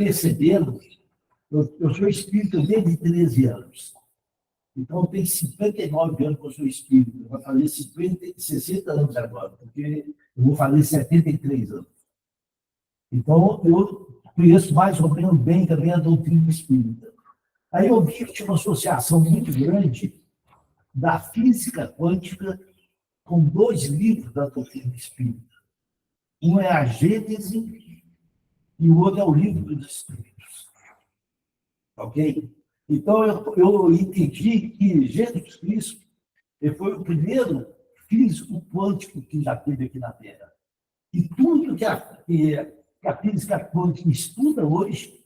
perceberam, eu sou espírita desde 13 anos. Então, eu tenho 59 anos que eu sou espírita. Eu vou fazer 60 anos agora, porque eu vou fazer 73 anos. Então, eu conheço mais ou menos bem também a doutrina espírita. Aí eu vi que tinha uma associação muito grande da física quântica com 2 livros da doutrina espírita. Um é a Gênese e o outro é o Livro dos Espíritos. Ok? Então, eu entendi que Jesus Cristo ele foi o primeiro físico quântico que já teve aqui na Terra. E tudo que a física quântica estuda hoje,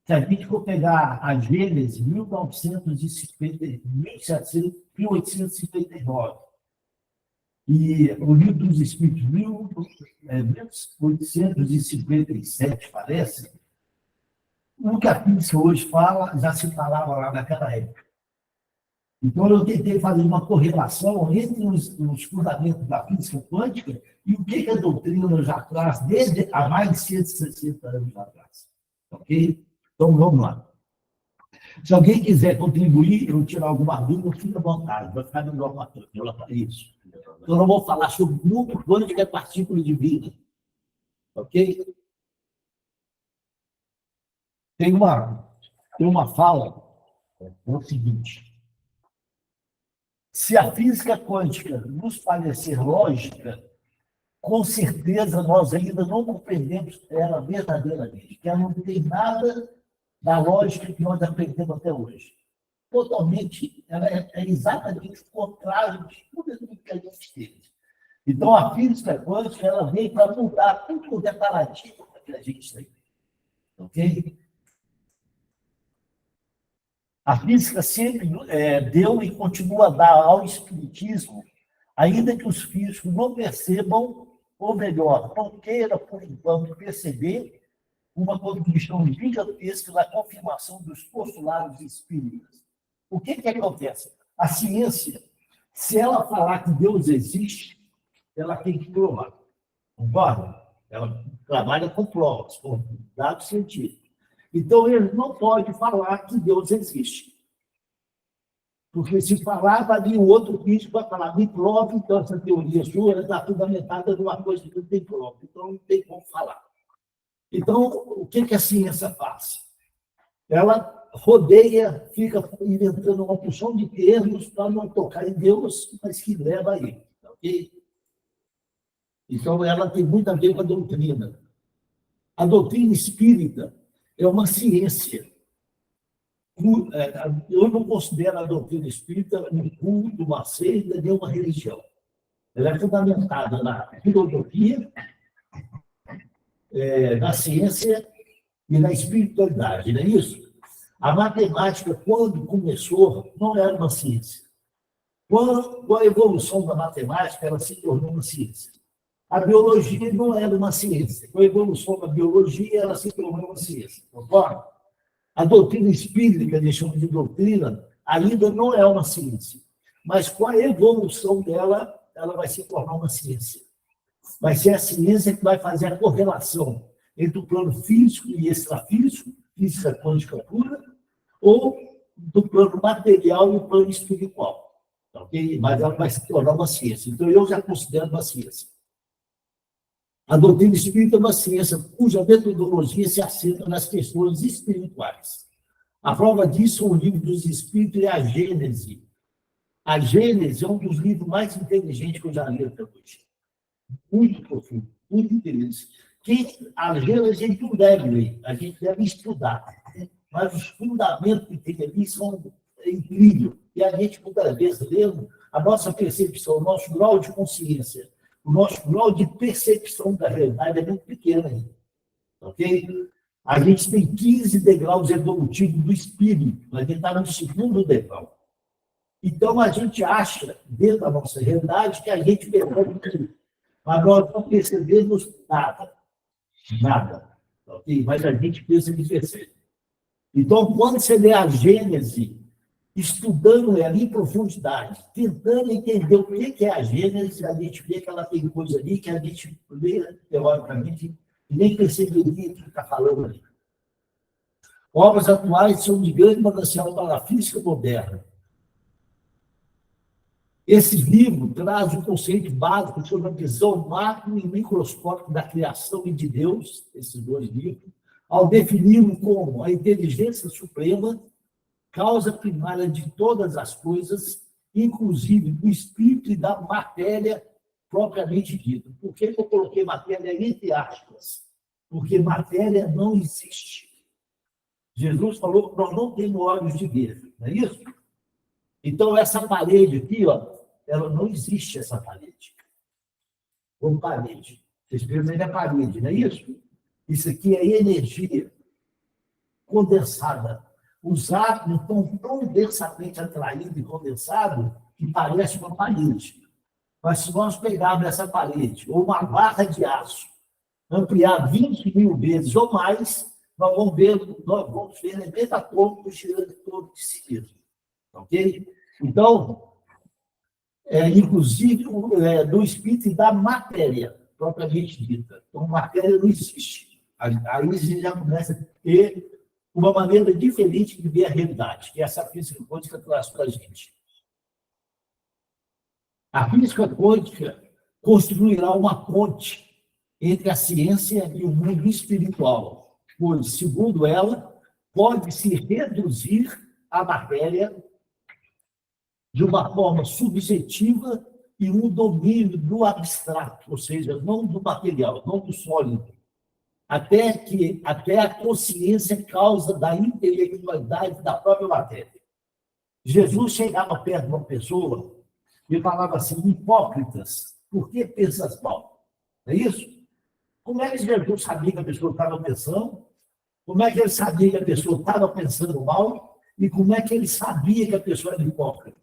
se a gente for pegar a Gênese, 1859, e o Livro dos Espíritos, 1857, parece, o que a física hoje fala, já se falava lá naquela época. Então, eu tentei fazer uma correlação entre os fundamentos da física quântica e o que a doutrina já traz desde há mais de 160 anos atrás. Ok? Então, vamos lá. Se alguém quiser contribuir ou tirar alguma dúvida, fique à vontade, vai ficar no normatório. Isso. Então, eu vou falar sobre o grupo quântico que é partícula de vida. Ok? Tem uma fala, é o seguinte: se a física quântica nos parecer lógica, com certeza nós ainda não compreendemos ela verdadeiramente, que ela não tem nada da lógica que nós aprendemos até hoje. Totalmente, ela é exatamente o contrário de tudo aquilo que a gente teve. Então, a física quântica ela veio para mudar tudo o paradigma que a gente tem. Ok? A física sempre deu e continua a dar ao espiritismo, ainda que os físicos não percebam, ou melhor, não queiram, por enquanto, perceber uma contribuição gigantesca na confirmação dos postulados espíritas. O que acontece? A ciência, se ela falar que Deus existe, ela tem que provar. Concorda? Ela trabalha com provas, com dados científicos. Então, ele não pode falar que Deus existe. Porque se falar, vai vir o outro físico vai falar, me prove, então essa teoria sua está fundamentada numa coisa que não tem prova. Então, não tem como falar. Então, o que a ciência faz? Ela rodeia, fica inventando uma porção de termos para não tocar em Deus, mas que leva a ele. Ok? Então, ela tem muito a ver com a doutrina. A doutrina espírita é uma ciência. Eu não considero a doutrina espírita um culto, uma seita, nem uma religião. Ela é fundamentada na filosofia, na ciência e na espiritualidade, não é isso? A matemática, quando começou, não era uma ciência. Com a evolução da matemática, ela se tornou uma ciência. A biologia não era uma ciência. Com a evolução da biologia, ela se tornou uma ciência. Concorda? A doutrina espírita, que eles chamam de doutrina, ainda não é uma ciência. Mas com a evolução dela, ela vai se tornar uma ciência. Vai ser a ciência que vai fazer a correlação entre o plano físico e extrafísico, física quântica pura, ou do plano material e o plano espiritual. Okay? Mas ela vai se tornar uma ciência. Então, eu já considero uma ciência. A doutrina espírita é uma ciência cuja metodologia se assenta nas questões espirituais. A prova disso é o Livro dos Espíritos e a Gênese. A Gênese é um dos livros mais inteligentes que eu já li até hoje. Muito profundo, muito interessante. A Gênese a gente não deve ler, a gente deve estudar. Mas os fundamentos que tem ali são incríveis. E a gente, muitas vezes, lendo, a nossa percepção, o nosso grau de consciência, o nosso grau de percepção da realidade é muito pequeno ainda. Ok? A gente tem 15 degraus evolutivos do espírito, a gente está no segundo degrau. Então, a gente acha, dentro da nossa realidade, que a gente percebe tudo. Mas nós não percebemos nada. Nada. Ok? Mas a gente pensa que percebe. Então, quando você lê a Gênese, estudando ela em profundidade, tentando entender o que é a Gênese, a gente vê que ela tem coisa ali que a gente lê teoricamente e nem perceberia o que está falando ali. Obras atuais são de grande manancial para a física moderna. Esse livro traz um conceito básico sobre a visão macro e microscópica da criação e de Deus, esses dois livros, ao defini-lo como a inteligência suprema, causa primária de todas as coisas, inclusive do espírito e da matéria propriamente dita. Por que eu coloquei matéria entre aspas? Porque matéria não existe. Jesus falou que nós não temos olhos de ver, não é isso? Então, essa parede aqui, ó, ela não existe, essa parede. Como parede. Vocês percebem a parede, não é isso? Isso aqui é energia condensada. Os átomos estão tão densamente atraídos e condensados que parece uma parede. Mas se nós pegarmos essa parede, ou uma barra de aço, ampliar 20 mil vezes ou mais, nós vamos ver elementos atômicos girando em torno de si mesmo. Ok? Então, inclusive, do espírito e da matéria, propriamente dita. Então, matéria não existe. Aí a gente já começa a ter uma maneira diferente de ver a realidade, que essa física quântica traz para a gente. A física quântica construirá uma ponte entre a ciência e o mundo espiritual, pois, segundo ela, pode-se reduzir a matéria de uma forma subjetiva e um domínio do abstrato, ou seja, não do material, não do sólido, até a consciência causa da intelectualidade da própria matéria. Jesus chegava perto de uma pessoa e falava assim: hipócritas, por que pensas mal? É isso? Como é que Jesus sabia que a pessoa estava pensando? Como é que ele sabia que a pessoa estava pensando mal? E como é que ele sabia que a pessoa era hipócrita?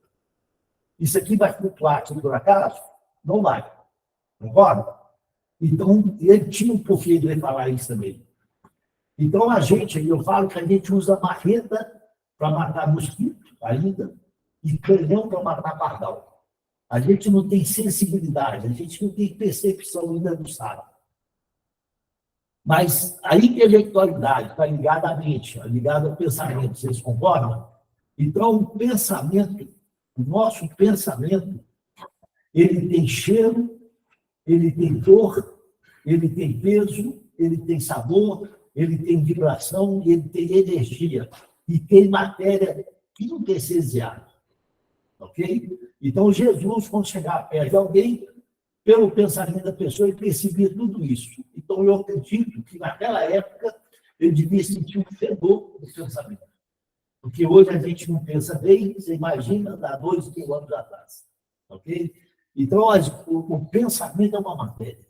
Isso aqui vai flutuar aqui por acaso? Não vai. Concorda? Então, ele tinha um porquê de ele falar isso também. Então, eu falo que a gente usa marreta para matar mosquito ainda e canhão para matar pardal. A gente não tem sensibilidade, a gente não tem percepção ainda do sabe. Mas a intelectualidade está ligada à mente, está ligada ao pensamento, vocês concordam? Então, o nosso pensamento, ele tem cheiro, ele tem cor, ele tem peso, ele tem sabor, ele tem vibração, ele tem energia e tem matéria quintessencial. Ok? Então, Jesus, quando chegava perto de alguém, pelo pensamento da pessoa, ele percebia tudo isso. Então, eu acredito que, naquela época, ele devia sentir um fedor do pensamento. Porque hoje a gente não pensa bem, você imagina, há 2 mil anos atrás. Ok? Então, o pensamento é uma matéria.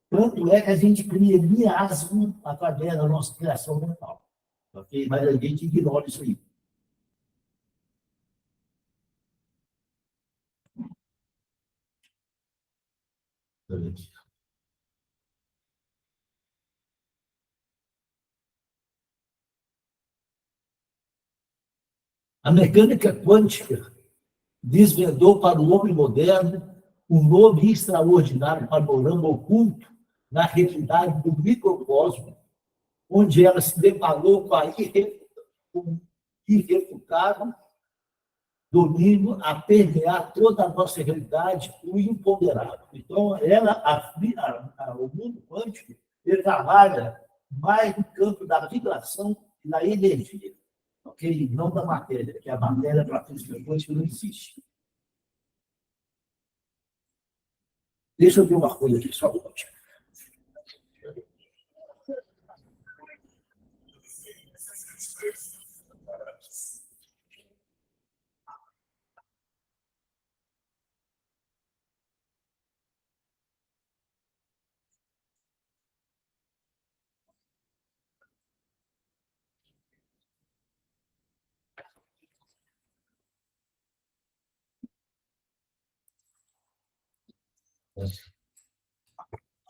Tanto é que a gente cria miasmo através da nossa criação mental. Ok? Mas a gente ignora isso aí. A mecânica quântica desvendou para o homem moderno um novo e extraordinário panorama oculto na realidade do microcosmo, onde ela se deparou com um irrefutável domínio a permear toda a nossa realidade, o imponderável. Então, o mundo quântico, ele trabalha mais no campo da vibração e da energia, ok? Não da matéria, que a matéria para a física quântica não existe. Deixa eu ver uma coisa aqui, só um minutinho.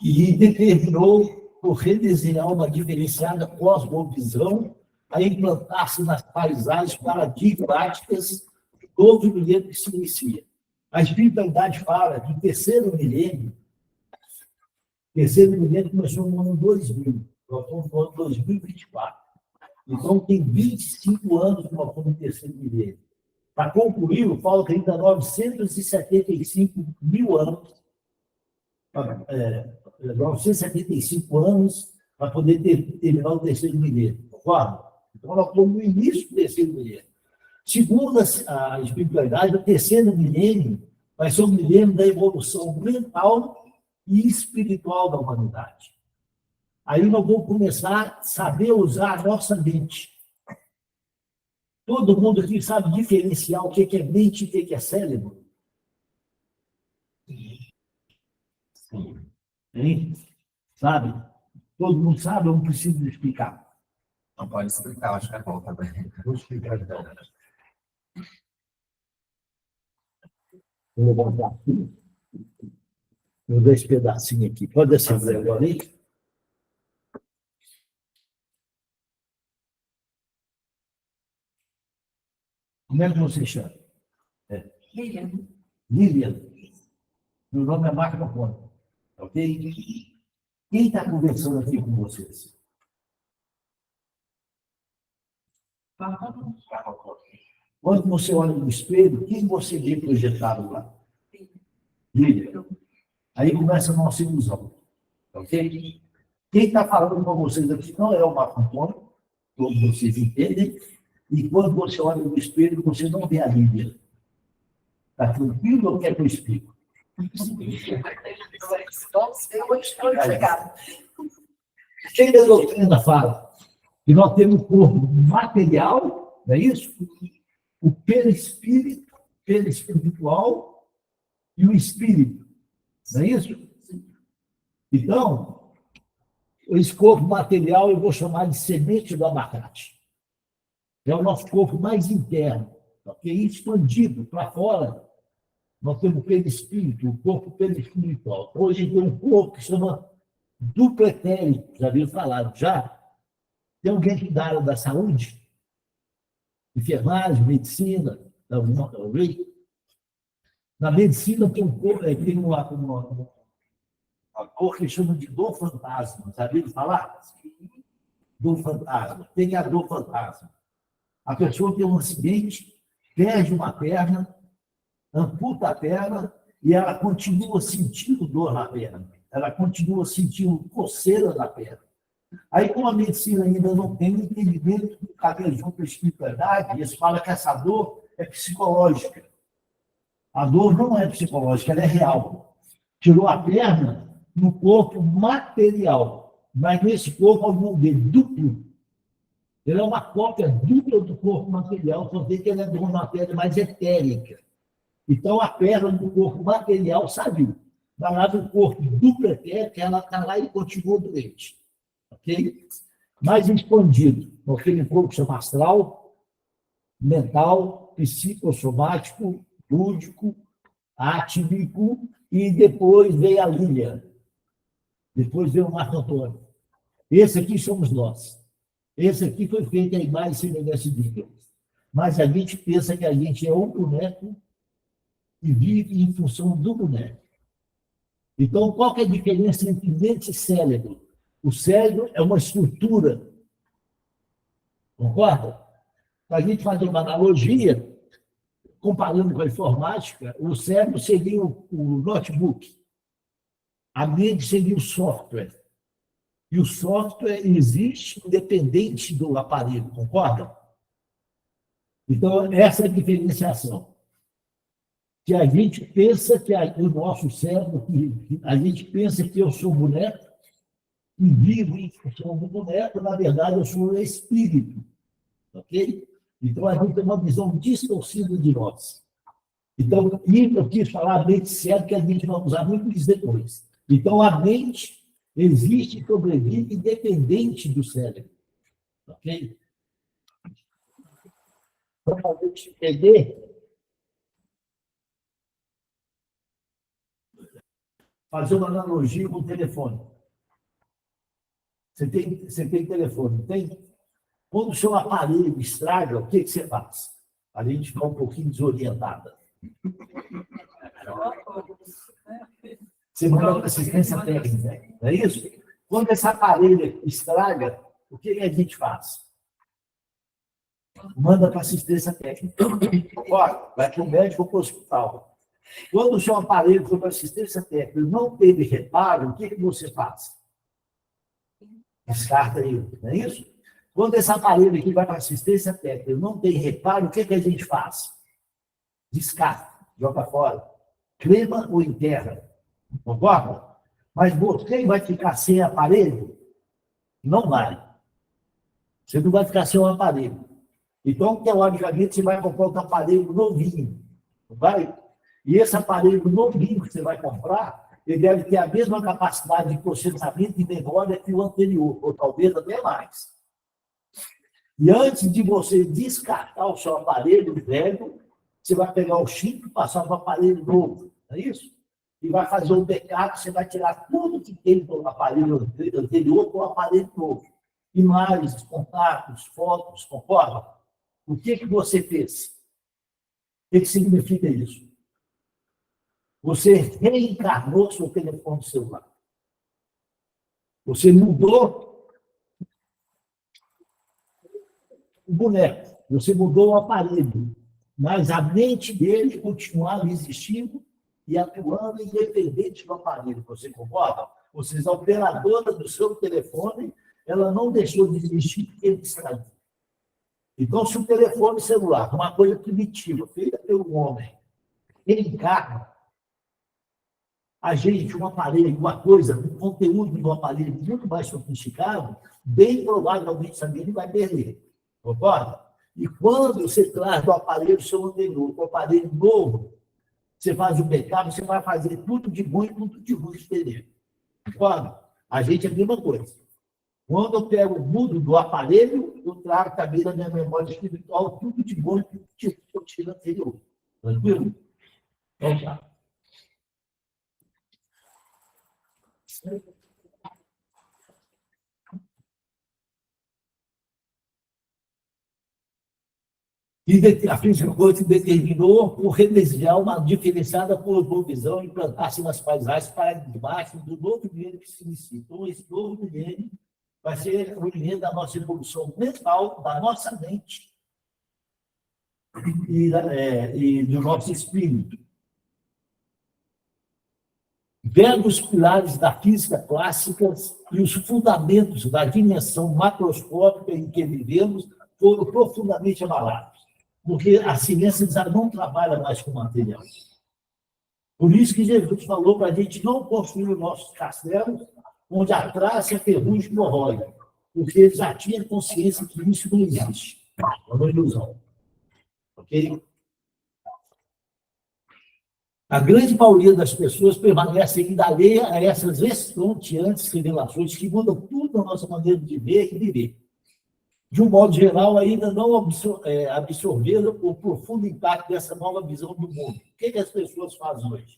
E determinou por redesenhar uma diferenciada cosmovisão a implantar-se nas paisagens paradigmáticas do novo milênio que se inicia. A espiritualidade fala que o terceiro milênio começou no ano 2000, nós estamos no ano 2024. Então, tem 25 anos que nós estamos no terceiro milênio. Para concluir, o Paulo tem ainda 975 mil anos, 975 anos para poder terminar o terceiro milênio. Concorda? Então, nós estamos no início do terceiro milênio. Segundo a espiritualidade, o terceiro milênio vai ser o milênio da evolução mental e espiritual da humanidade. Aí nós vamos começar a saber usar a nossa mente. Todo mundo aqui sabe diferenciar o que é mente e o que é cérebro? Hein? Sabe? Todo mundo sabe, eu não preciso explicar. Não pode explicar, acho que é bom também. Vou explicar então. Vou levantar aqui. Vou dar esse pedacinho aqui. Pode acender agora aí? Como é que você chama? Lilian. Lilian. Meu nome é Marco Ponte. Ok? Quem está conversando aqui com vocês? Quando você olha no espelho, quem você vê projetado lá? Lilian. Aí começa a nossa ilusão. Ok? Quem está falando com vocês aqui não é o Marco Antônio, todos vocês entendem, e quando você olha no espelho, você não vê a Lívia. Está tranquilo ou quer que eu explique? Quem da doutrina fala que nós temos o corpo material, não é isso? O perispírito, perispiritual e o espírito, não é isso? Então, esse corpo material eu vou chamar de semente do abacate. É o nosso corpo mais interno, ok? Expandido para fora. Nós temos o perispírito, o corpo perispiritual. Hoje tem um corpo que chama duplo etérico, já viu falar? Já? Tem alguém que dá área da saúde? Enfermagem, medicina, alguma coisa? Na medicina tem um corpo, tem uma cor que chama de dor fantasma, já viu falar? Dor fantasma. Tem a dor fantasma. A pessoa tem um acidente, perde uma perna, amputa a perna e ela continua sentindo dor na perna. Ela continua sentindo coceira na perna. Aí, como a medicina ainda não tem entendimento do caminho junto à espiritualidade, eles falam que essa dor é psicológica. A dor não é psicológica, ela é real. Tirou a perna no corpo material, mas nesse corpo algum dele duplo. Ele é uma cópia dupla do corpo material, só que ele é de uma matéria mais etérica. Então, a perna do corpo material saiu. Mas lá do corpo duplo etérico, ela está lá e continua doente. Ok? Mais expandido, aquele corpo chama astral, mental, psicossomático, lúdico, átmico, e depois veio a Lília. Depois veio o Marco Antônio. Esse aqui somos nós. Esse aqui foi feito a imagem e semelhança de Deus. Mas a gente pensa que a gente é um boneco e vive em função do boneco. Então, qual que é a diferença entre mente e cérebro? O cérebro é uma estrutura. Concorda? Para a gente fazer uma analogia, comparando com a informática, o cérebro seria o notebook. A mente seria o software. E o software existe independente do aparelho, concorda? Então, essa é a diferenciação. Que a gente pensa que o nosso cérebro, a gente pensa que eu sou boneco, e vivo em função do boneco, na verdade, eu sou o espírito. Ok? Então, a gente tem uma visão distorcida de nós. Então, eu quis falar a mente certa, que a gente vai usar muito isso depois. Então, a mente existe e sobrevive independente do cérebro. Ok? Para fazer te entender, fazer uma analogia com o telefone. Você tem telefone, não tem? Quando o seu aparelho estraga, o que você faz? A gente fica um pouquinho desorientada. Você manda para assistência técnica, não é isso? Quando esse aparelho estraga, o que a gente faz? manda para assistência técnica. Agora, vai para o médico ou para o hospital. Quando o seu aparelho foi para assistência técnica e não teve reparo, o que você faz? Descarta ele, não é isso? Quando esse aparelho aqui vai para assistência técnica e não tem reparo, o que a gente faz? Descarta, joga fora. Crema ou enterra. Concorda? Mas você vai ficar sem aparelho? Não vai. Você não vai ficar sem um aparelho. Então, teoricamente, você vai comprar um aparelho novinho. Não vai? E esse aparelho novinho que você vai comprar, ele deve ter a mesma capacidade de processamento e memória que o anterior, ou talvez até mais. E antes de você descartar o seu aparelho velho, você vai pegar o chip e passar para o aparelho novo. Não é isso? E vai fazer um backup, você vai tirar tudo que tem do aparelho anterior para o aparelho novo. Imagens, contatos, fotos, concorda? O que você fez? O que significa isso? Você reencarnou seu telefone celular. Você mudou o boneco. Você mudou o aparelho. Mas a mente dele continuava existindo e atuando independente do aparelho. Você concorda? Ou seja, a operadora do seu telefone, ela não deixou de existir porque ele está ali. Então, se o telefone celular, uma coisa primitiva, feita pelo homem, ele encarna, a gente, um aparelho, uma coisa, um conteúdo do aparelho muito mais sofisticado, bem provavelmente também ele vai perder. Concorda? E quando você traz do aparelho seu anterior para o aparelho novo, você faz o backup, você vai fazer tudo de bom e tudo de ruim perder. Concorda? A gente é a mesma coisa. Quando eu pego o mudo do aparelho, eu trago também da minha memória espiritual tudo de bom e tudo de ruim que eu tiro anterior. Tranquilo? Então tá. E a física quântica determinou por remediar uma diferenciada cosmovisão e implantar-se nas paisagens paradigmáticas do novo milênio que se inicia. Então, esse novo milênio vai ser o milênio da nossa evolução mental, da nossa mente e do nosso espírito. Vendo os pilares da física clássica e os fundamentos da dimensão macroscópica em que vivemos foram profundamente abalados, porque a ciência já não trabalha mais com material. Por isso que Jesus falou para a gente não construir os nossos castelos onde a traça e a ferrugem corrói, porque ele já tinha consciência que isso não existe. É uma ilusão. Ok? A grande maioria das pessoas permanece ainda alheia a essas estonteantes revelações que mudam tudo a nossa maneira de ver e viver. De um modo geral, ainda não absorveram o profundo impacto dessa nova visão do mundo. O que as pessoas fazem hoje?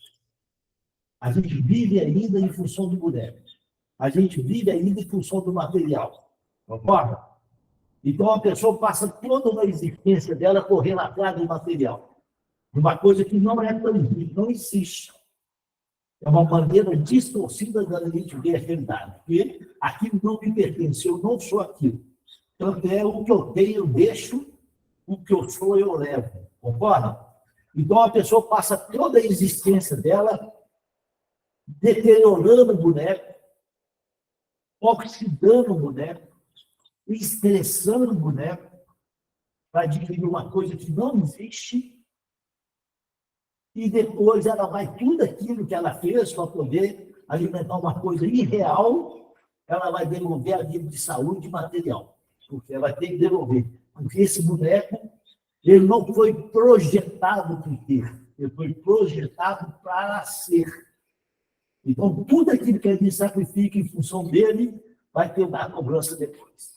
A gente vive ainda em função do boneco. A gente vive ainda em função do material. Concorda? Então, a pessoa passa toda a existência dela correndo atrás do material. Uma coisa que não é tangível, não existe. É uma maneira distorcida da gente ver a realidade. Porque aquilo não me pertence, eu não sou aquilo. Tanto é o que eu tenho, eu deixo, o que eu sou, eu levo. Concorda? Então, a pessoa passa toda a existência dela deteriorando o boneco, oxidando o boneco, estressando o boneco, para adquirir uma coisa que não existe, e depois ela vai, tudo aquilo que ela fez para poder alimentar uma coisa irreal, ela vai devolver a nível de saúde material, porque ela tem que devolver. Porque esse boneco, ele não foi projetado para ter, ele foi projetado para ser. Então, tudo aquilo que a gente sacrifica em função dele, vai ter uma cobrança depois.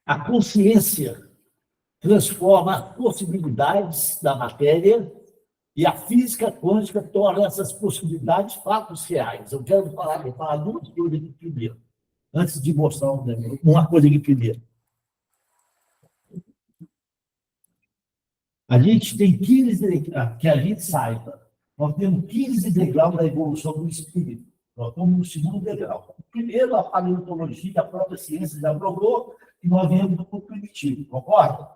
A consciência transforma as possibilidades da matéria e a física quântica torna essas possibilidades fatos reais. Eu quero falar duas coisas aqui primeiro, antes de mostrar uma coisa aqui primeiro. A gente tem 15, que a gente saiba, nós temos 15 degraus da evolução do espírito. Nós estamos no segundo degrau. O primeiro, a paleontologia, a própria ciência já provou que nós viemos do mundo primitivo, concorda?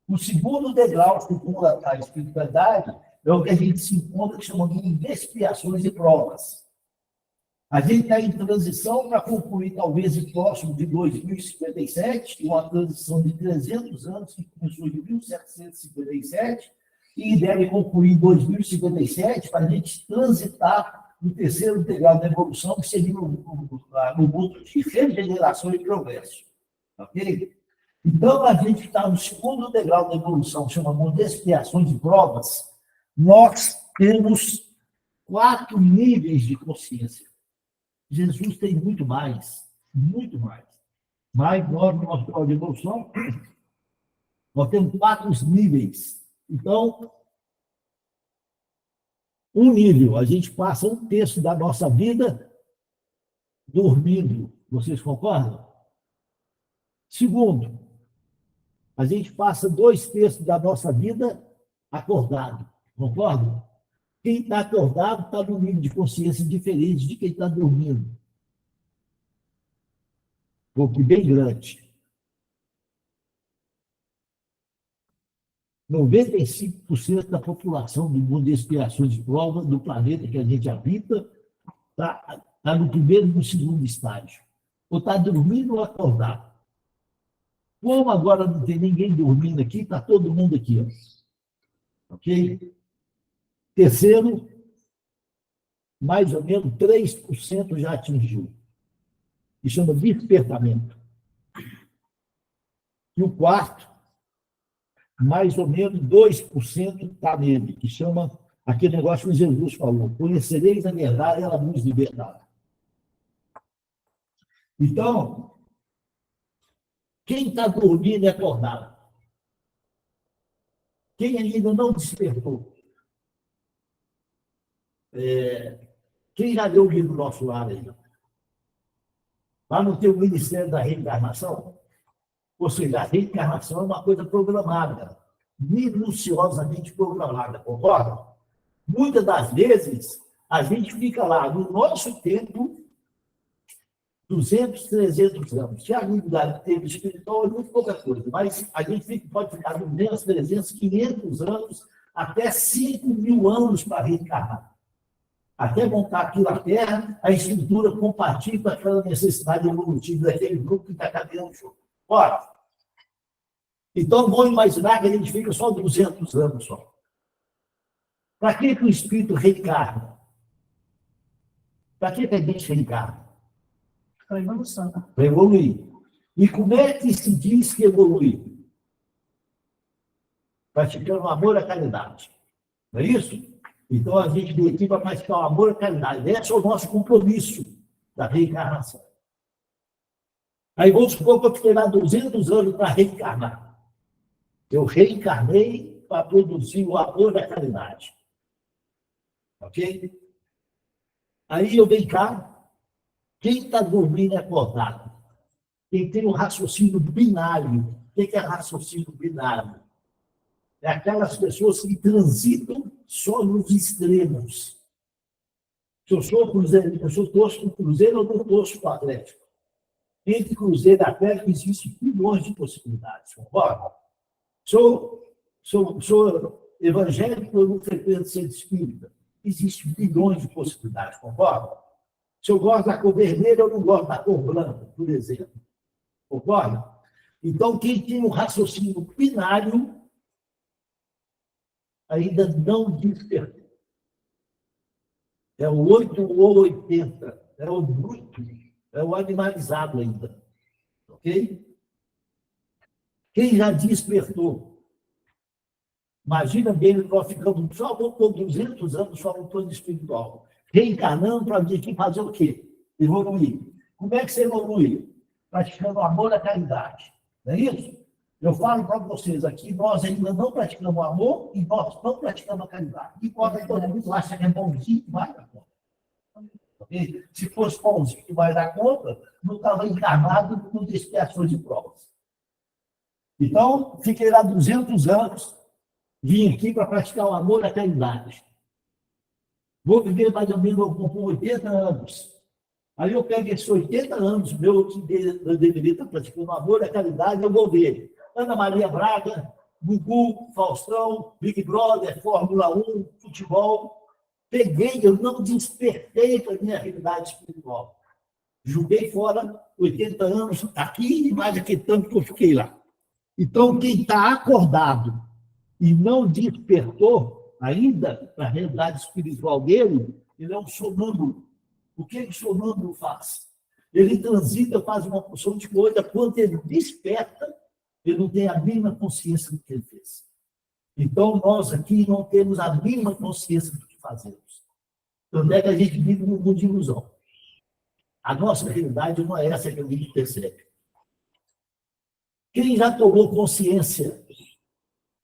O segundo degrau, segundo a espiritualidade, é o que a gente se encontra, que chama de expiações e provas. A gente está em transição para concluir, talvez, próximo de 2057, uma transição de 300 anos, que começou em 1757, e deve concluir em 2057, para a gente transitar no terceiro degrau da evolução, que seria o mundo de regeneração e progresso. Ok? Então, a gente está no segundo degrau da evolução, chamamos de expiações e provas. Nós temos 4 níveis de consciência. Jesus tem muito mais, muito mais. Mas nós, no nosso grau de evolução, nós temos 4 níveis. Então, um nível, a gente passa 1/3 da nossa vida dormindo. Vocês concordam? Segundo, a gente passa 2/3 da nossa vida acordado. Concordam? Quem está acordado está num nível de consciência diferente de quem está dormindo. Porque bem grande. 95% da população do mundo de expiações de prova, do planeta que a gente habita, está no primeiro e no segundo estágio. Ou está dormindo ou acordado. Como agora não tem ninguém dormindo aqui, está todo mundo aqui. Ó. Ok? Terceiro, mais ou menos 3% já atingiu. Que chama despertamento. E o quarto, mais ou menos 2% está nele, que chama aquele negócio que Jesus falou: conhecereis a verdade, ela nos libertará. Então, quem está dormindo e acordado? Quem ainda não despertou? Quem já deu o livro do nosso lar aí? Lá no teu Ministério da Reencarnação? Ou seja, a reencarnação é uma coisa programada, minuciosamente programada, concorda? Muitas das vezes, a gente fica lá, no nosso tempo, 200, 300 anos. Se a vida teve espiritual, é muito pouca coisa, mas a gente pode ficar 200, 300, 500 anos, até 5.000 anos para reencarnar. Até montar aqui na Terra, a estrutura compartilha com aquela necessidade evolutiva daquele grupo que está caminhando junto. Ora, então vamos imaginar que a gente fica só 200 anos só. Para que o espírito reencarna? Para que a gente reencarna? Para evolução. Para evoluir. E como é que se diz que evolui? Praticando amor à caridade. Não é isso? Então, a gente veio aqui para praticar o amor à caridade. Esse é o nosso compromisso da reencarnação. Aí, vamos supor que eu fiquei lá 200 anos para reencarnar. Eu reencarnei para produzir o amor à caridade. Ok? Aí eu venho cá. Quem está dormindo é acordado. Quem tem um raciocínio binário. O que é raciocínio binário? É aquelas pessoas que transitam só nos extremos. Se eu sou cruzeiro, eu sou torço com o Cruzeiro, eu não torço com o Atlético. Entre Cruzeiro e Atlético existem milhões de possibilidades. Concorda? Sou evangélico, eu não frequento centro espírita. Existem milhões de possibilidades. Concorda? Se eu gosto da cor vermelha, eu não gosto da cor branca, por exemplo. Concorda? Então, quem tem um raciocínio binário ainda não despertou. É o 8 ou 80, é o bruto, é o animalizado ainda. Ok? Quem já despertou? Imagina bem, nós ficamos só por 200 anos só no plano espiritual, reencarnando para vir aqui fazer o quê? Evoluir. Como é que você evolui? Praticando amor à caridade. Não é isso? Eu falo para vocês aqui, nós ainda não praticamos o amor e nós não praticamos a caridade. E quando todo mundo acha que é bonzinho, vai dar conta. Okay? Se fosse bonzinho que vai dar conta, não estava encarnado com expiações de provas. Então, fiquei lá 200 anos, vim aqui para praticar o amor à caridade. Vou viver mais ou menos com 80 anos. Aí eu pego esses 80 anos meus que eu deveria estar praticando amor e caridade, eu vou ver Ana Maria Braga, Gugu, Faustão, Big Brother, Fórmula 1, futebol. Peguei, eu não despertei para a minha realidade espiritual. Joguei fora 80 anos aqui e mais aquele tanto que eu fiquei lá. Então, quem está acordado e não despertou ainda para a realidade espiritual dele, ele é um sonâmbulo. O que o sonâmbulo faz? Ele transita, faz uma porção de coisa, quando ele desperta, ele não tem a mínima consciência do que ele fez. Então, nós aqui não temos a mínima consciência do que fazemos. Então, é que a gente vive num mundo de ilusão. A nossa realidade não é essa que a gente percebe. Quem já tomou consciência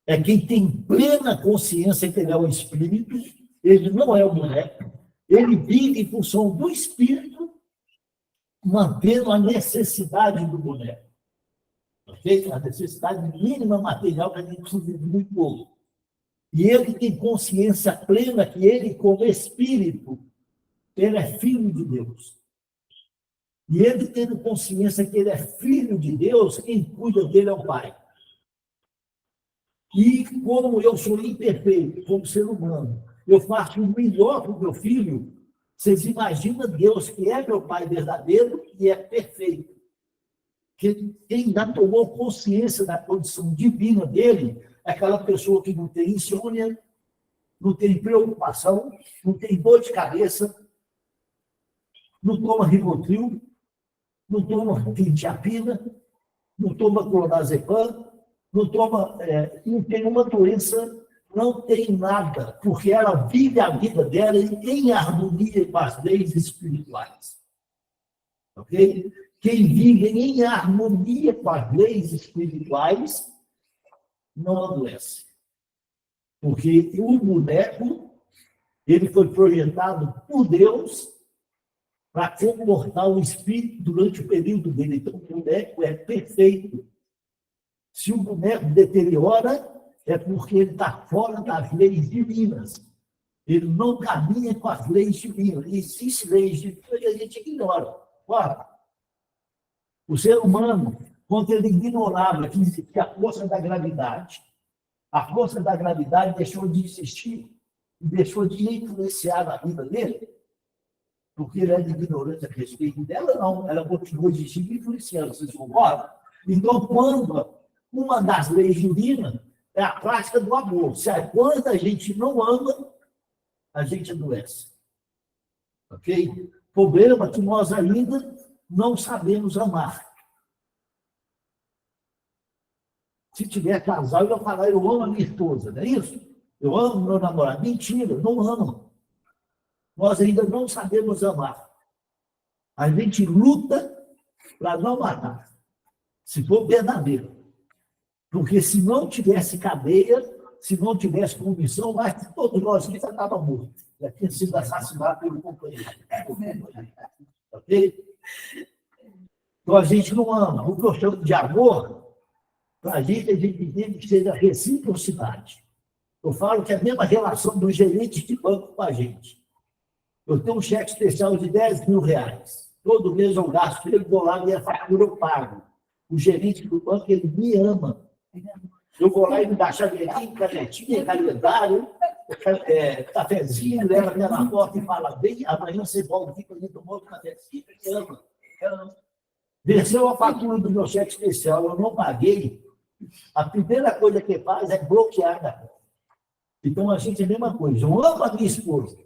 é quem tem plena consciência que ele é o espírito, ele não é o boneco, ele vive em função do espírito, mantendo a necessidade do boneco. Okay? A necessidade mínima material que a gente precisa de muito pouco. E ele tem consciência plena que ele, como espírito, ele é filho de Deus. E ele tendo consciência que ele é filho de Deus, quem cuida dele é o Pai. E como eu sou imperfeito, como ser humano, eu faço o melhor para o meu filho, vocês imaginam Deus, que é meu Pai verdadeiro e é perfeito. Quem já tomou consciência da condição divina dele é aquela pessoa que não tem insônia, não tem preocupação, não tem dor de cabeça, não toma Rivotril, não toma quetiapina, não toma clonazepam, não tem uma doença, não tem nada, porque ela vive a vida dela em harmonia com as leis espirituais. Ok? Quem vive em harmonia com as leis espirituais não adoece. Porque o boneco, ele foi projetado por Deus para comportar o espírito durante o período dele. Então, o boneco é perfeito. Se o boneco deteriora, é porque ele está fora das leis divinas. Ele não caminha com as leis divinas. E existem leis divinas que a gente ignora. Ora, o ser humano, quando ele ignorava que a força da gravidade deixou de existir e deixou de influenciar a vida dele, porque ele era ignorante a respeito dela, não. Ela continuou existindo e influenciando. Vocês concordam? Então, quando uma das leis divinas é a prática do amor. Quando a gente não ama, a gente adoece. Ok? Problema é que nós ainda não sabemos amar. Se tiver casal, eu vou falar, eu amo a minha esposa, não é isso? Eu amo meu namorado. Mentira, eu não amo. Nós ainda não sabemos amar. A gente luta para não matar, se for verdadeiro. Porque se não tivesse cadeia, se não tivesse condição, todos nós aqui já estávamos mortos. Já tinha sido assassinado pelo companheiro. Ok? Então a gente não ama. O que eu chamo de amor, para a gente entende que seja reciprocidade. Eu falo que é a mesma relação do gerente de banco com a gente. Eu tenho um cheque especial de R$10.000. Todo mês eu gasto, ele vou lá e a fatura eu pago. O gerente do banco, ele me ama. Eu vou lá e me dá chaveirinho, canetinha, calendário, cafezinho, leva minha na porta e fala, bem, amanhã você volta aqui para mim tomar outro cafezinho, ele ama. Venceu a fatura do meu cheque especial, eu não paguei, a primeira coisa que faz é bloquear da conta. Então, a gente é a mesma coisa. Eu amo a minha esposa,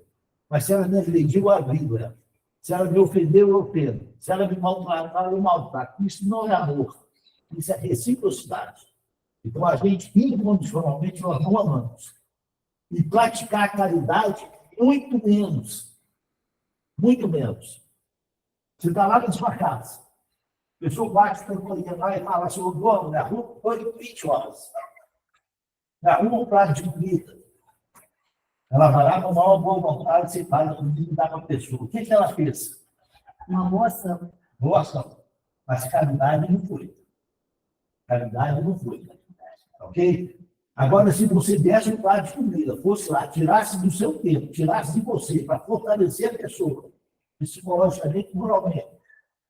mas se ela me agrediu, eu agrego ela. Se ela me ofendeu, eu ofendo. Se ela me maltratar, eu maltrato. Isso não é amor. Isso é reciprocidade. Então, a gente, incondicionalmente, nós não amamos. E praticar a caridade, muito menos. Muito menos. Você está lá na sua casa. A pessoa bate para lá e fala assim, o dono, na rua, foi 20 horas. Na rua, um prato de comida. Ela vai lá com uma boa vontade, você faz a comida e dá para a pessoa. O que ela fez? Uma boa ação. Boa ação. Mas caridade não foi. Caridade não foi. Ok? Agora, se você desse um prato de comida, fosse lá, tirasse do seu tempo, tirasse de você, para fortalecer a pessoa, psicologicamente, moralmente,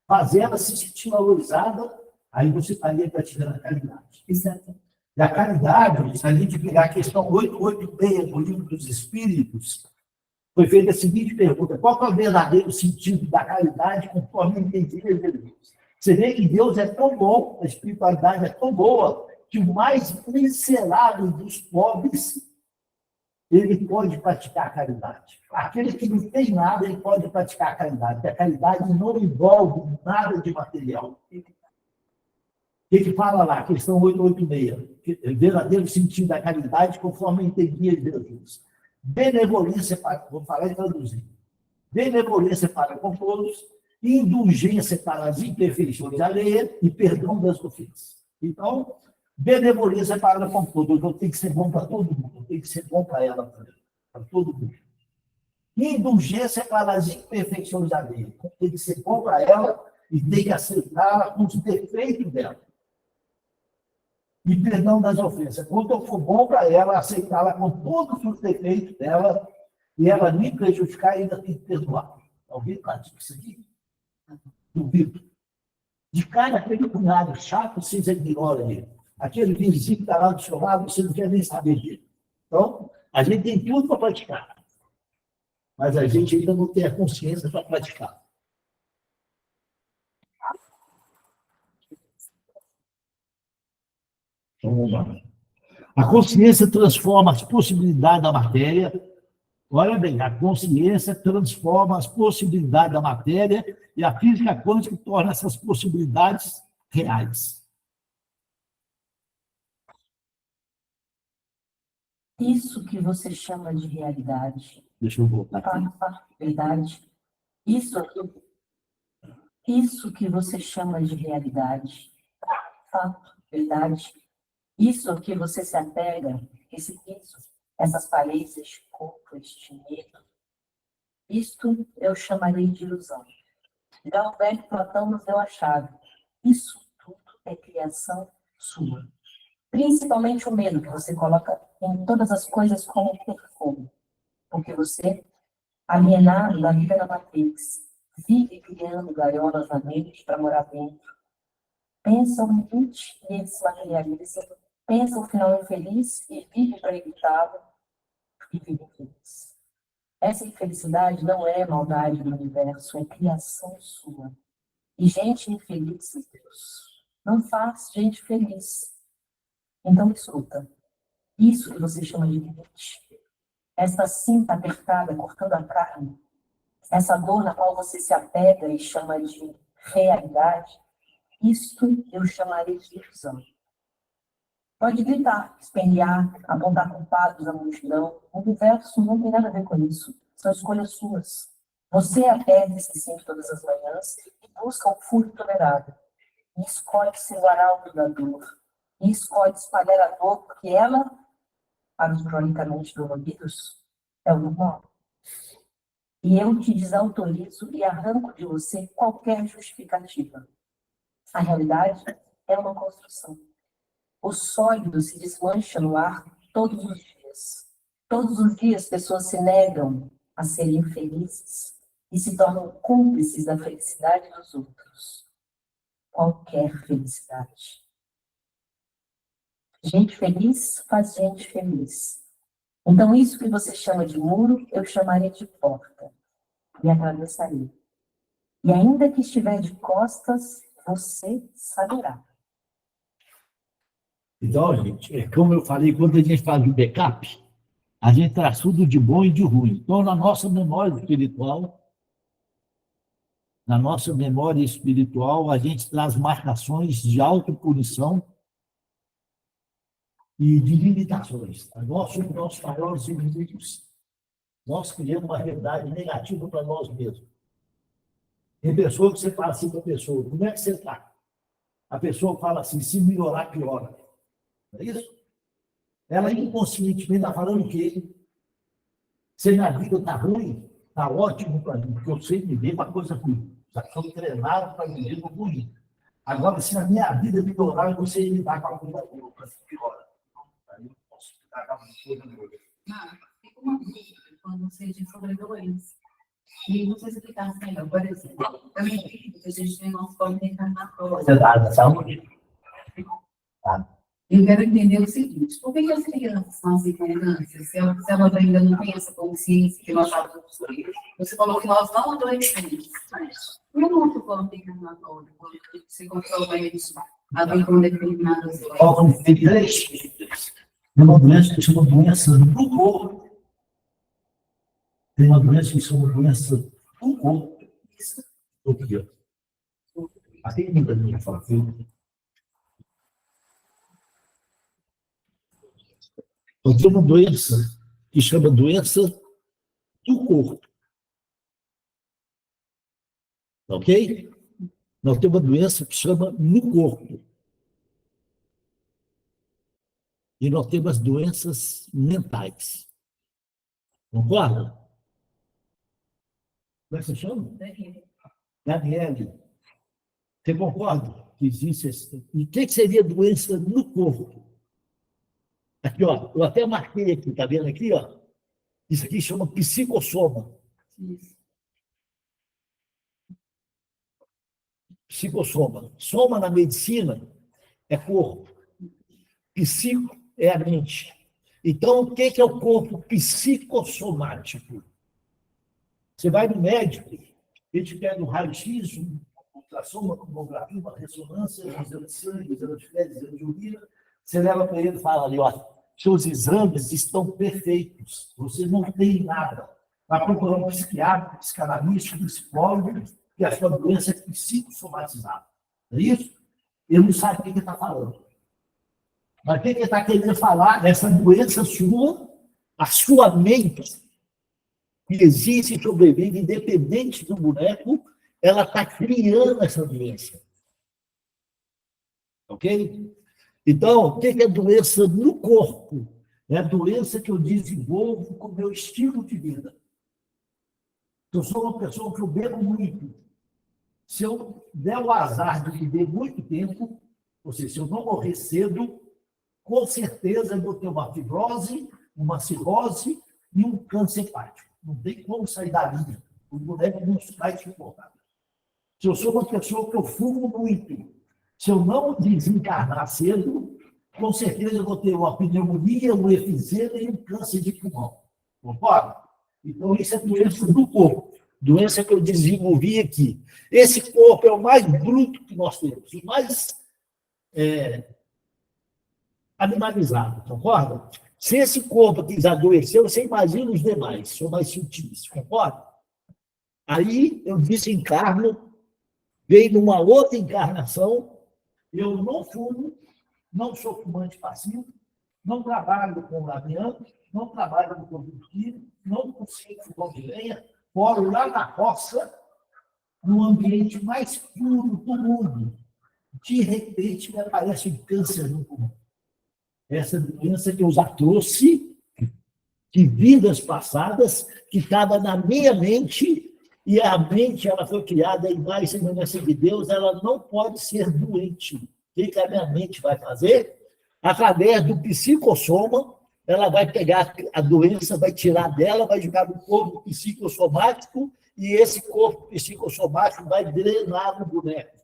fazer ela se sentir valorizada, aí você estaria praticando a caridade. Exato. E a caridade, se a gente pegar a questão 886 do Livro dos Espíritos, foi feita a seguinte pergunta: qual que é o verdadeiro sentido da caridade conforme entendia Jesus? Você vê que Deus é tão bom, a espiritualidade é tão boa, que o mais miserável dos pobres, ele pode praticar a caridade. Aquele que não tem nada, ele pode praticar a caridade. Porque a caridade não envolve nada de material. O que fala lá? Questão 886. Verdadeiro sentido da caridade conforme entendia Jesus. Benevolência para... Vou falar e traduzir. Benevolência para com todos, indulgência para as imperfeições alheias e perdão das ofensas. Então, benevolência para com todos. Eu tenho que ser bom para todo mundo. Eu tenho que ser bom para ela também. Para todo mundo. Indulgência para as imperfeições alheias. Tem que ser bom para ela e tem que aceitá-la com os defeitos dela. E perdão das ofensas. Quando eu for bom para ela, aceitá-la com todos os defeitos dela e ela me prejudicar, ainda tem que perdoar. Alguém pratica isso aqui? Duvido. De cara, aquele cunhado chato, vocês ignoram ele. Aquele vizinho que está lá do seu lado, você não quer nem saber dele. Então, a gente tem tudo para praticar. Mas a gente ainda não tem a consciência para praticar. Então, vamos lá. A consciência transforma as possibilidades da matéria. Olha bem, a consciência transforma as possibilidades da matéria e a física quântica torna essas possibilidades reais. Isso que você chama de realidade, Deixa eu voltar aqui. verdade, isso que você chama de realidade, fato, verdade, isso que você se apega, esse piso, essas paredes, este corpo, este medo, isto eu chamarei de ilusão. Já o velho Platão nos deu a chave. Isso tudo é criação sua. Principalmente o medo que você coloca em todas as coisas como perfume. Porque você, alienado da vida da Matrix, vive criando gaiolas na mente para morar dentro. Pensa o limite e ele se materializa. Pensa o final infeliz e vive para evitá-lo e vive infeliz. Essa infelicidade não é maldade do universo, é criação sua. E gente infeliz, Deus, não faz gente feliz. Então, escuta. Isso que você chama de limite, essa cinta apertada cortando a carne, essa dor na qual você se apega e chama de realidade, isto eu chamarei de ilusão. Pode gritar, espernear, apontar culpados à multidão. O universo não tem nada a ver com isso. São escolhas suas. Você aperta esse cinto todas as manhãs e busca o furo tolerável. E escolhe ser o arauto da dor. E escolhe espalhar a dor porque ela, para os cronicamente doloridos, é o normal. E eu te desautorizo e arranco de você qualquer justificativa. A realidade é uma construção. O sólido se desmancha no ar todos os dias. Todos os dias pessoas se negam a serem felizes e se tornam cúmplices da felicidade dos outros. Qualquer felicidade. Gente feliz faz gente feliz. Então isso que você chama de muro, eu chamarei de porta. E atravessarei. E ainda que estiver de costas, você saberá. Então, gente, como eu falei, quando a gente faz o backup, a gente traz tudo de bom e de ruim. Então, na nossa memória espiritual, a gente traz marcações de autopunição e de limitações. Nós somos nossos maiores inimigos. Nós criamos uma realidade negativa para nós mesmos. Tem pessoa que você fala assim para a pessoa, como é que você está? A pessoa fala assim, se melhorar, piora. Não é isso? Ela inconscientemente está falando o quê? Se minha vida está ruim, está ótimo para mim, porque eu sei viver uma coisa ruim. Já sou treinado para viver uma ruim. Agora, se a minha vida melhorar, eu não sei lidar com a coisa boa, para piora. Aí eu Fica uma dúvida quando você diz sobre doença. E não sei se explicasse melhor, por exemplo, também acredito que a gente tem uma forma reencarnatória. Da saúde. Eu quero entender o seguinte: por que as crianças nascem com câncer? Se elas ainda não têm essa consciência que nós já possuímos, você falou que nós não adoecemos. Por que não forma reencarnatória? Quando se comprova isso, havendo determinadas doenças. Órgão tem uma doença que chama doença do corpo. Tem uma doença que chama doença do corpo. Aqui, ó. Aqui ainda minha fala. Eu tenho uma doença que chama doença do corpo. Ok? Nós temos uma doença que chama no corpo. E nós temos as doenças mentais. Concorda? Como é que você chama? Daniele. Você concorda que existe esse... E o que seria doença no corpo? Aqui, ó. Eu até marquei aqui, tá vendo aqui, ó? Isso aqui chama psicossoma. Isso. Psicossoma. Soma na medicina é corpo. Psico é a mente. Então, o que é o corpo psicossomático? Você vai no médico, ele te pega um raio-x, uma ultrassom, uma tomografia, uma ressonância, um exame de sangue, um exame de fezes, um exame de urina. Você leva para ele e fala ali, ó, seus exames estão perfeitos, você não tem nada. Vai procurar um psiquiatra, psicanalista, psicólogo, que a sua doença é psicossomatizada. Não é isso? Ele não sabe o que ele está falando. Mas o que ele está querendo falar dessa doença sua, a sua mente, que existe e sobrevive, independente do boneco, ela está criando essa doença. Ok? Então, o que é doença no corpo? É a doença que eu desenvolvo com o meu estilo de vida. Eu sou uma pessoa que eu bebo muito. Se eu der o azar de beber muito tempo, ou seja, se eu não morrer cedo, com certeza eu vou ter uma fibrose, uma cirrose e um câncer hepático. Não tem como sair da linha. O boneco não vai te importar. Se eu sou uma pessoa que eu fumo muito, se eu não desencarnar cedo, com certeza eu vou ter uma pneumonia, um efizema e um câncer de pulmão. Concorda? Então, isso é doença do corpo. Doença que eu desenvolvi aqui. Esse corpo é o mais bruto que nós temos, o mais animalizado, concorda? Se esse corpo aqui já adoeceu, você imagina os demais, são mais sutis, concorda? Aí eu desencarno, veio numa outra encarnação, eu não fumo, não sou fumante passivo, não trabalho com amianto, não trabalho no combustível, não consigo fogão de lenha, moro lá na roça, no ambiente mais puro do mundo. De repente, me aparece um câncer no pulmão. Essa doença que eu já trouxe de vidas passadas, que estava na minha mente, e a mente ela foi criada em mais semelhança de Deus, ela não pode ser doente. O que a minha mente vai fazer? Através do psicossoma, ela vai pegar a doença, vai tirar dela, vai jogar no corpo psicossomático, e esse corpo psicossomático vai drenar no boneco.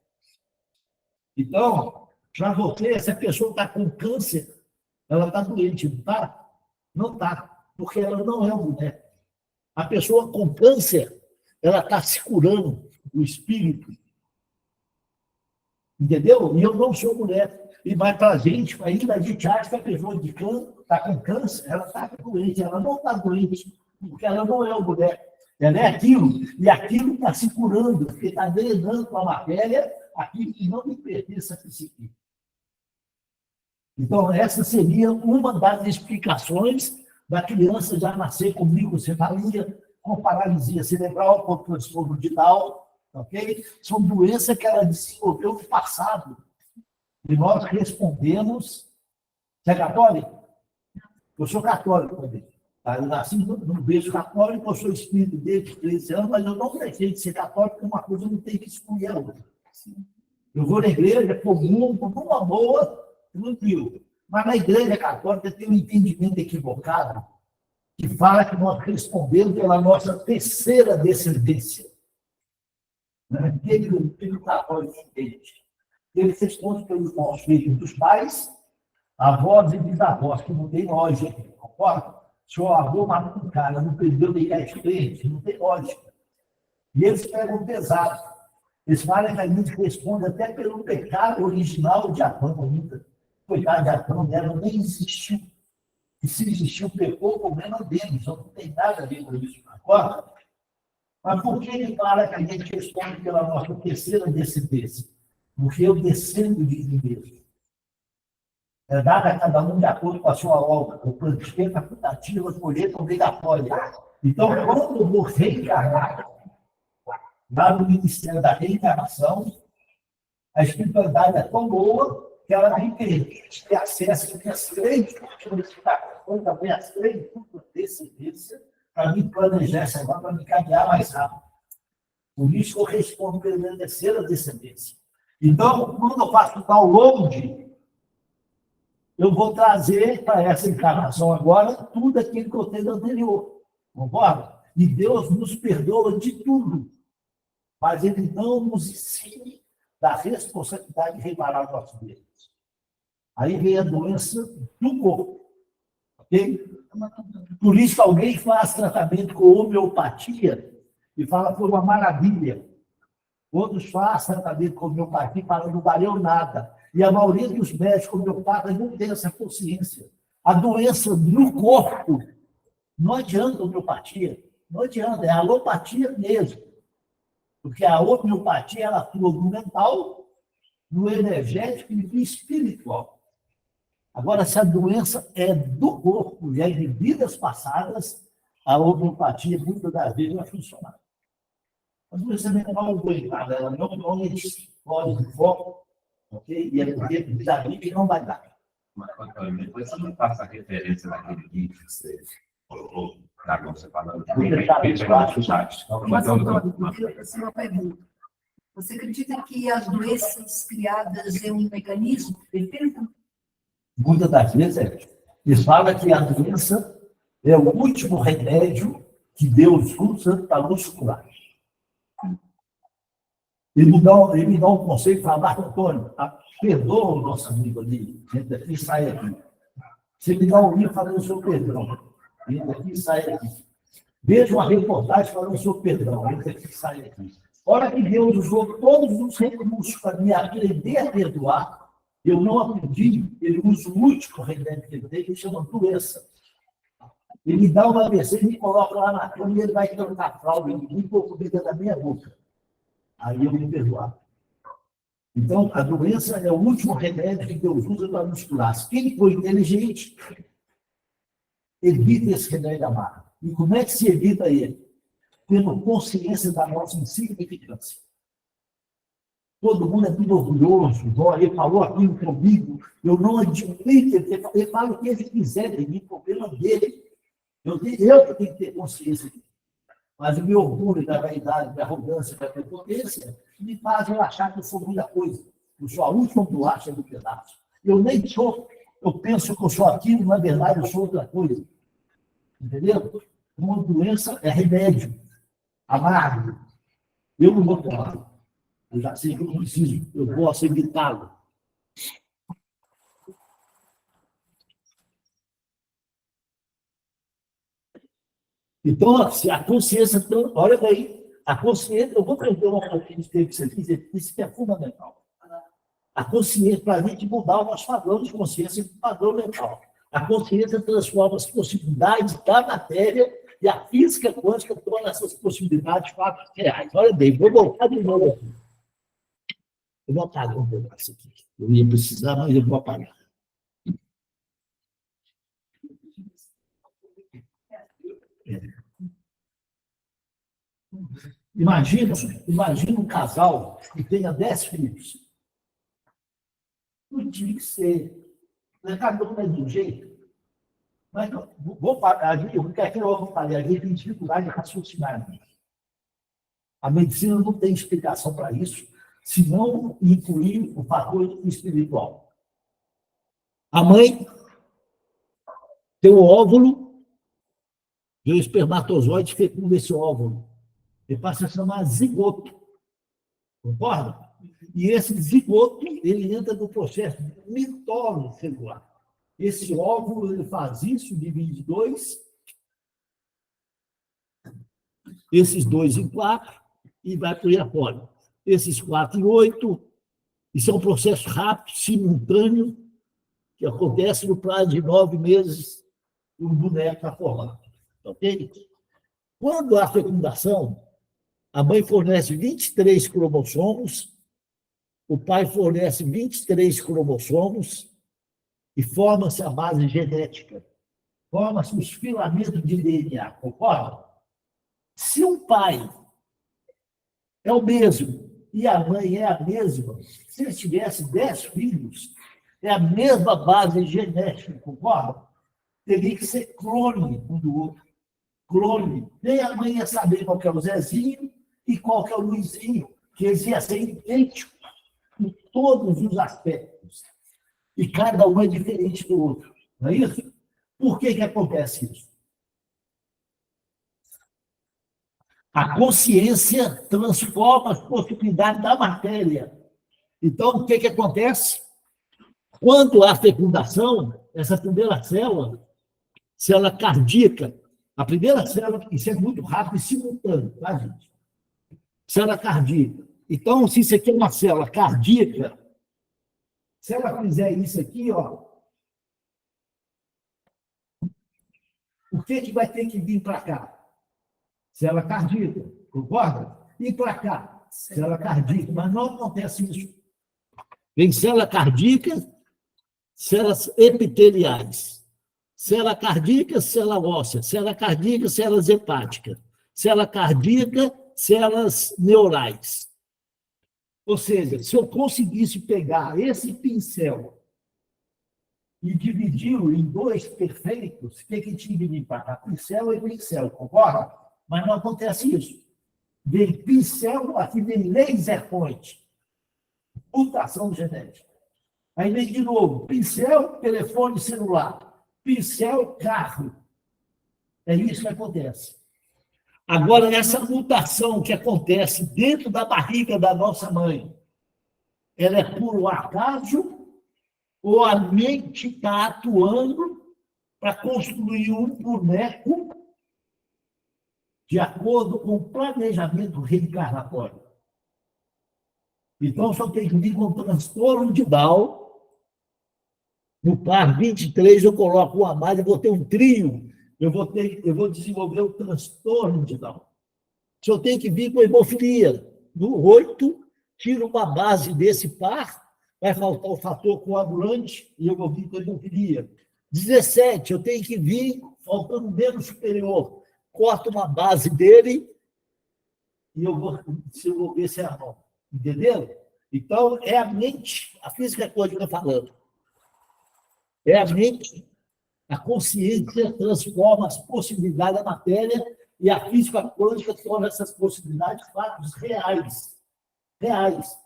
Então, para você, essa pessoa está com câncer, ela está doente, não está? Não está, porque ela não é um boneco. A pessoa com câncer, ela está se curando, o espírito. Entendeu? E eu não sou boneco. E mais para a gente acha que a pessoa de câncer está com câncer, ela está doente, ela não está doente, porque ela não é o boneco. Ela é aquilo, e aquilo está se curando, porque está drenando com a matéria aquilo que não me pertence a psique. Então, essa seria uma das explicações da criança já nascer com microcefalia, com paralisia cerebral, com transtorno de Down, ok? São doenças que ela desenvolveu no passado. E nós respondemos. Você é católico? Eu sou católico também. Eu nasci no berço católico, eu sou espírito desde 13 anos, mas eu não deixei de ser católico, porque uma coisa não tem que excluir a outra. Eu vou na igreja, comungo, numa boa, tranquilo. Mas na Igreja Católica tem um entendimento equivocado que fala que nós respondemos pela nossa terceira descendência. Né? O que o católico entende? Ele responde pelos nossos filhos dos pais, avós e bisavós, que não tem lógica, concorda? Se o avô matou um cara, não perdeu nem 10 crentes, não tem lógica. E eles pegam pesado. Eles falam que a gente responde até pelo pecado original de Adão ainda. Coitado de Adão, ela nem existiu. E se existiu, pecou, o problema deles, não tem nada a ver com isso, concorda? Mas por que ele fala que a gente responde pela nossa terceira descendência? Porque eu descendo de mim mesmo. É dado a cada um de acordo com a sua obra, o plantio, a putativa, a colheita obrigatória. Então, quando eu vou reencarnar, lá no Ministério da Reencarnação, a espiritualidade é tão boa que ela me permite ter acesso às minhas três qualificações, as minhas três descendências, para me planejar essa agora, para me caminhar mais rápido. Por isso eu respondo pela minha terceira descendência. Então, quando eu faço o download, eu vou trazer para essa encarnação agora tudo aquilo que eu tenho anterior. Concorda? E Deus nos perdoa de tudo. Mas Ele não nos ensina da responsabilidade de reparar os nossos erros. Aí vem a doença do corpo. Ok? Por isso, alguém faz tratamento com homeopatia e fala que foi uma maravilha. Outros fazem tratamento com homeopatia e falam não valeu nada. E a maioria dos médicos homeopatas não tem essa consciência. A doença no corpo não adianta homeopatia. Não adianta, é a alopatia mesmo. Porque a homeopatia, ela atua no mental, no energético e no espiritual. Agora, se a doença é do corpo e é de vidas passadas, a homeopatia, muitas das vezes, vai funcionar. A doença mental não foi nada, ela não pode de foco, ok? E é porque desafio que não vai dar. Mas, depois você não passa a referência daquele vídeo que você colocou, tá, como você falando. Mas, doutor, eu queria fazer uma pergunta. Você acredita que as doenças criadas é um mecanismo perfeito? Muitas das vezes é. Eles falam que a doença é o último remédio que Deus usa para nos curar. Ele me dá um conselho e fala, Marco Antônio, perdoa o nosso amigo ali, entra aqui e sai aqui. Você me dá um livro falando o seu perdão, entra aqui e sai aqui. Veja uma reportagem falando o seu perdão, entra aqui e sai aqui. Olha que Deus usou todos os recursos para me aprender a perdoar. Eu não aprendi, ele usa o último remédio que ele tem, que chama doença. Ele me dá uma vez, ele me coloca lá na cama e ele vai cantar fralda, ele limpa o comida da minha boca. Aí eu me perdoar. Então, a doença é o último remédio que Deus usa para nos curar. Quem for inteligente, evita esse remédio amargo. E como é que se evita ele? Tendo consciência da nossa insignificância. Todo mundo é muito orgulhoso. Ele falou aquilo comigo, eu não admito. Ele fala o que ele quiser de mim, o problema dele. Eu que tenho que ter consciência disso. Mas o meu orgulho, da vaidade, da arrogância, da prepotência, me fazem achar que eu sou muita coisa. Eu sou a última bolacha do pedaço. Eu nem sou, eu penso que eu sou aquilo, na verdade eu sou outra coisa. Entendeu? Uma doença é remédio, amargo. Eu não vou tomar. Eu já sei que eu não preciso, eu vou evitá-lo. Então, se a consciência, olha bem, a consciência, eu vou trazer uma coisa que você disse, isso que é fundamental. A consciência, para a gente mudar o nosso padrão de consciência e padrão mental. A consciência transforma as possibilidades da matéria e a física quântica torna essas possibilidades fatos reais. Olha bem, vou voltar de novo aqui. Eu vou apagar um pedaço aqui. Eu ia precisar, mas eu vou apagar. Imagina um casal que tenha 10 filhos. Não tinha que ser. Cada um é de um jeito. Mas não, vou parar. Eu quero que eu vou falar. A gente tem dificuldade de raciocinar. A medicina não tem explicação para isso, se não incluir o fator espiritual. A mãe tem o óvulo, e o espermatozoide fecunda esse óvulo. Ele passa a chamar zigoto. Concorda? E esse zigoto, ele entra no processo de mitose celular. Esse óvulo, ele faz isso, divide em 2, esses 2 em 4, e vai para o hiapólio. Esses 4 em 8, isso é um processo rápido, simultâneo, que acontece no prazo de 9 meses, o boneco está formado. Ok? Quando há fecundação, a mãe fornece 23 cromossomos, o pai fornece 23 cromossomos, e forma-se a base genética. Forma-se os filamentos de DNA, concorda? Se um pai é o mesmo e a mãe é a mesma, se eles tivessem 10 filhos, é a mesma base genética, concorda? Teria que ser clone um do outro. Clone. Nem a mãe ia saber qual que é o Zezinho e qual que é o Luizinho, que eles iam ser idênticos em todos os aspectos. E cada um é diferente do outro. Não é isso? Por que que acontece isso? A consciência transforma as possibilidades da matéria. Então, o que que acontece? Quando há fecundação, essa primeira célula cardíaca, a primeira célula, isso é muito rápido e simultâneo, tá, gente? Célula cardíaca. Então, se isso aqui é uma célula cardíaca, se ela fizer isso aqui, ó, o que que vai ter que vir para cá? Célula cardíaca, concorda? E para cá? Célula cardíaca. Mas não acontece isso. Vem célula cardíaca, células epiteliais. Célula cardíaca, célula óssea. Célula cardíaca, células hepáticas. Célula cardíaca, células neurais. Ou seja, se eu conseguisse pegar esse pincel e dividi-lo em 2 perfeitos, o que que tinha que vir para cá? Pincel e pincel, concorda? Mas não acontece isso. Vem pincel, aqui vem laser point. Mutação genética. Aí vem de novo, pincel, telefone celular. Pincel, carro. É isso que acontece. Agora, essa mutação que acontece dentro da barriga da nossa mãe, ela é por acaso ou a mente está atuando para construir um boneco de acordo com o planejamento reencarnatório? Então, só tem que vir com transtorno de Down. No par 23, eu coloco uma mais, eu vou ter um trio. Eu vou desenvolver o transtorno de Down. Se eu tenho que vir com hemofilia, no 8, tiro uma base desse par, vai faltar o fator coagulante e eu vou vir com hemofilia. 17, eu tenho que vir faltando o dedo superior, corto uma base dele e eu vou desenvolver esse anão. Entendeu? Então, é a mente, a física quântica falando. É a mente, a consciência transforma as possibilidades da matéria e a física quântica torna essas possibilidades fatos reais. Reais.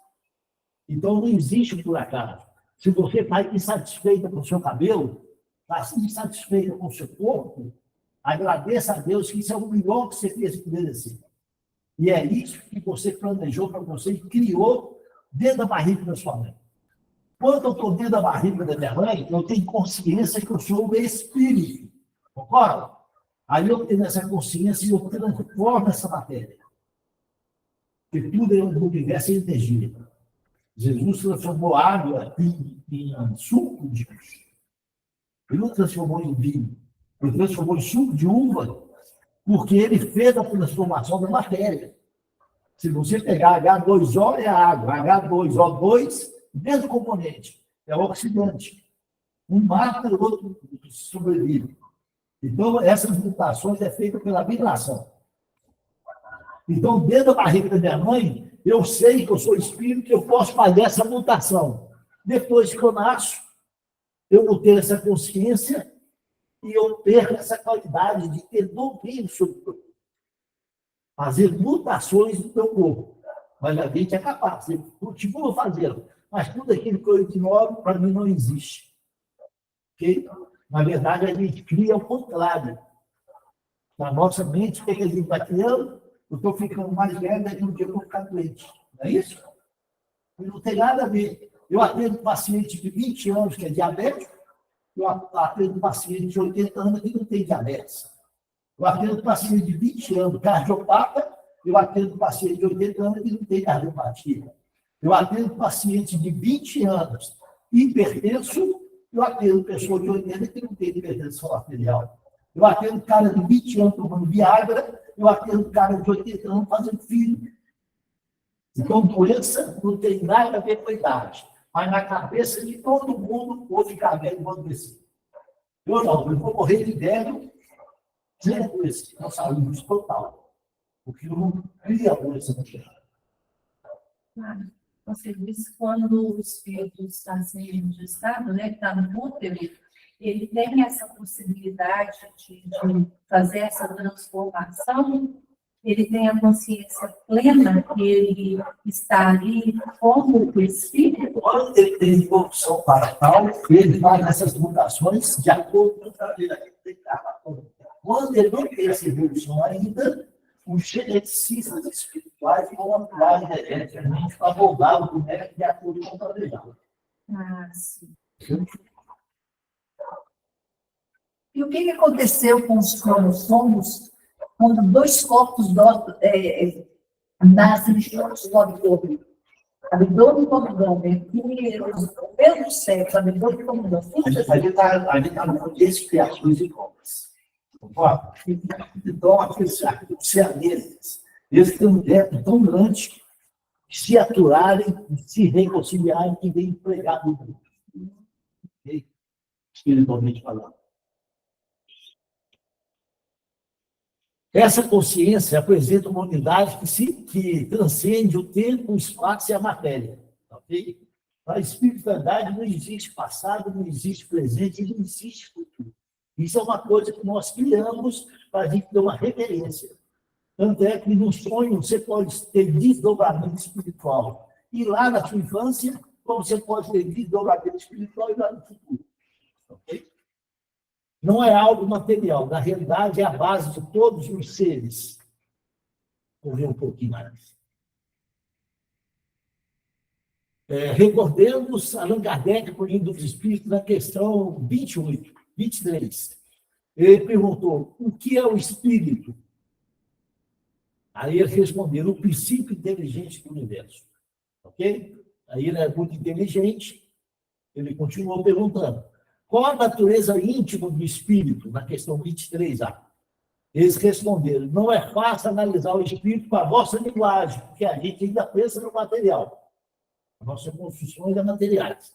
Então, não existe por acaso. Se você está insatisfeita com o seu cabelo, está insatisfeita com o seu corpo, agradeça a Deus que isso é o melhor que você fez por merecer. E é isso que você planejou para você e criou dentro da barriga da sua mãe. Quando eu estou dentro da barriga da minha mãe, eu tenho consciência que eu sou o espírito. Concorda? Aí eu tenho essa consciência e eu transformo essa matéria. Porque tudo no universo é energia. Jesus transformou água em suco de vinho. Ele não transformou em vinho. Ele transformou em suco de uva, porque ele fez a transformação da matéria. Se você pegar H2O, é água. H2O2, mesmo componente, é oxidante. Um mata, o outro sobrevive. Então, essas mutações é feita pela vibração. Então, dentro da barriga da minha mãe, eu sei que eu sou espírito e eu posso fazer essa mutação. Depois que eu nasço, eu vou ter essa consciência e eu perco essa qualidade de ter domínio sobre tudo. Fazer mutações no meu corpo. Mas a gente é capaz, eu continuo fazendo. Mas tudo aquilo que eu ignoro, para mim, não existe. Ok? Na verdade, a gente cria o contrário. Na nossa mente, o que a gente vai criando? Eu estou ficando mais velho daqui um dia eu vou ficar doente. Não é isso? E não tem nada a ver. Eu atendo um paciente de 20 anos que é diabético, eu atendo um paciente de 80 anos que não tem diabetes. Eu atendo um paciente de 20 anos cardiopata, eu atendo um paciente de 80 anos que não tem cardiopatia. Eu atendo paciente de 20 anos hipertenso, eu atendo pessoa de 80 que não tem hipertensão arterial. Eu atendo cara de 20 anos tomando Viagra, eu atendo cara de 80 anos fazendo filho. Então, doença não tem nada a ver com a idade. Mas na cabeça de todo mundo, vou ficar velho e vou adoecer. Eu não, eu vou morrer de velho, sem adoecer, com saúde total. Porque eu não crio a doença no terra. Claro. Você disse que quando o espírito está sendo gestado, né, que está no útero, ele tem essa possibilidade de fazer essa transformação, ele tem a consciência plena que ele está ali como o espírito. Quando ele tem evolução para tal, ele faz essas mutações de acordo com a vida que ele está. Quando ele não tem essa evolução ainda, os geneticistas espirituais vão atuar diretamente para moldar o boneco de acordo com o planejado. Ah, sim. E o que aconteceu com os cromossomos quando dois corpos nascem juntos no abdômen? Abdômen e abdômen. O mesmo sexo, abdômen e abdômen. A gente está no contexto de ações e compras. Então, aqueles cearenses, eles têm um débito tão grande que se aturarem, se reconciliarem e vem empregar no mundo. Okay? Espiritualmente falando. Essa consciência apresenta uma unidade que transcende o tempo, o espaço e a matéria. Okay? Para a espiritualidade não existe passado, não existe presente, não existe futuro. Isso é uma coisa que nós criamos para a gente ter uma referência. Tanto é que no sonho você pode ter desdobramento espiritual. E lá na sua infância, como você pode ter desdobramento espiritual e lá no futuro. Okay? Não é algo material. Na realidade, é a base de todos os seres. Vou ver um pouquinho mais. Recordemos Allan Kardec, por Livro dos Espíritos, na questão 28. 23. Ele perguntou, o que é o espírito? Aí eles responderam, o princípio inteligente do universo. Ok? Aí ele é muito inteligente, ele continuou perguntando, qual a natureza íntima do espírito? Na questão 23A. Eles responderam, não é fácil analisar o espírito com a vossa linguagem, porque a gente ainda pensa no material. A nossa construção ainda é materiais.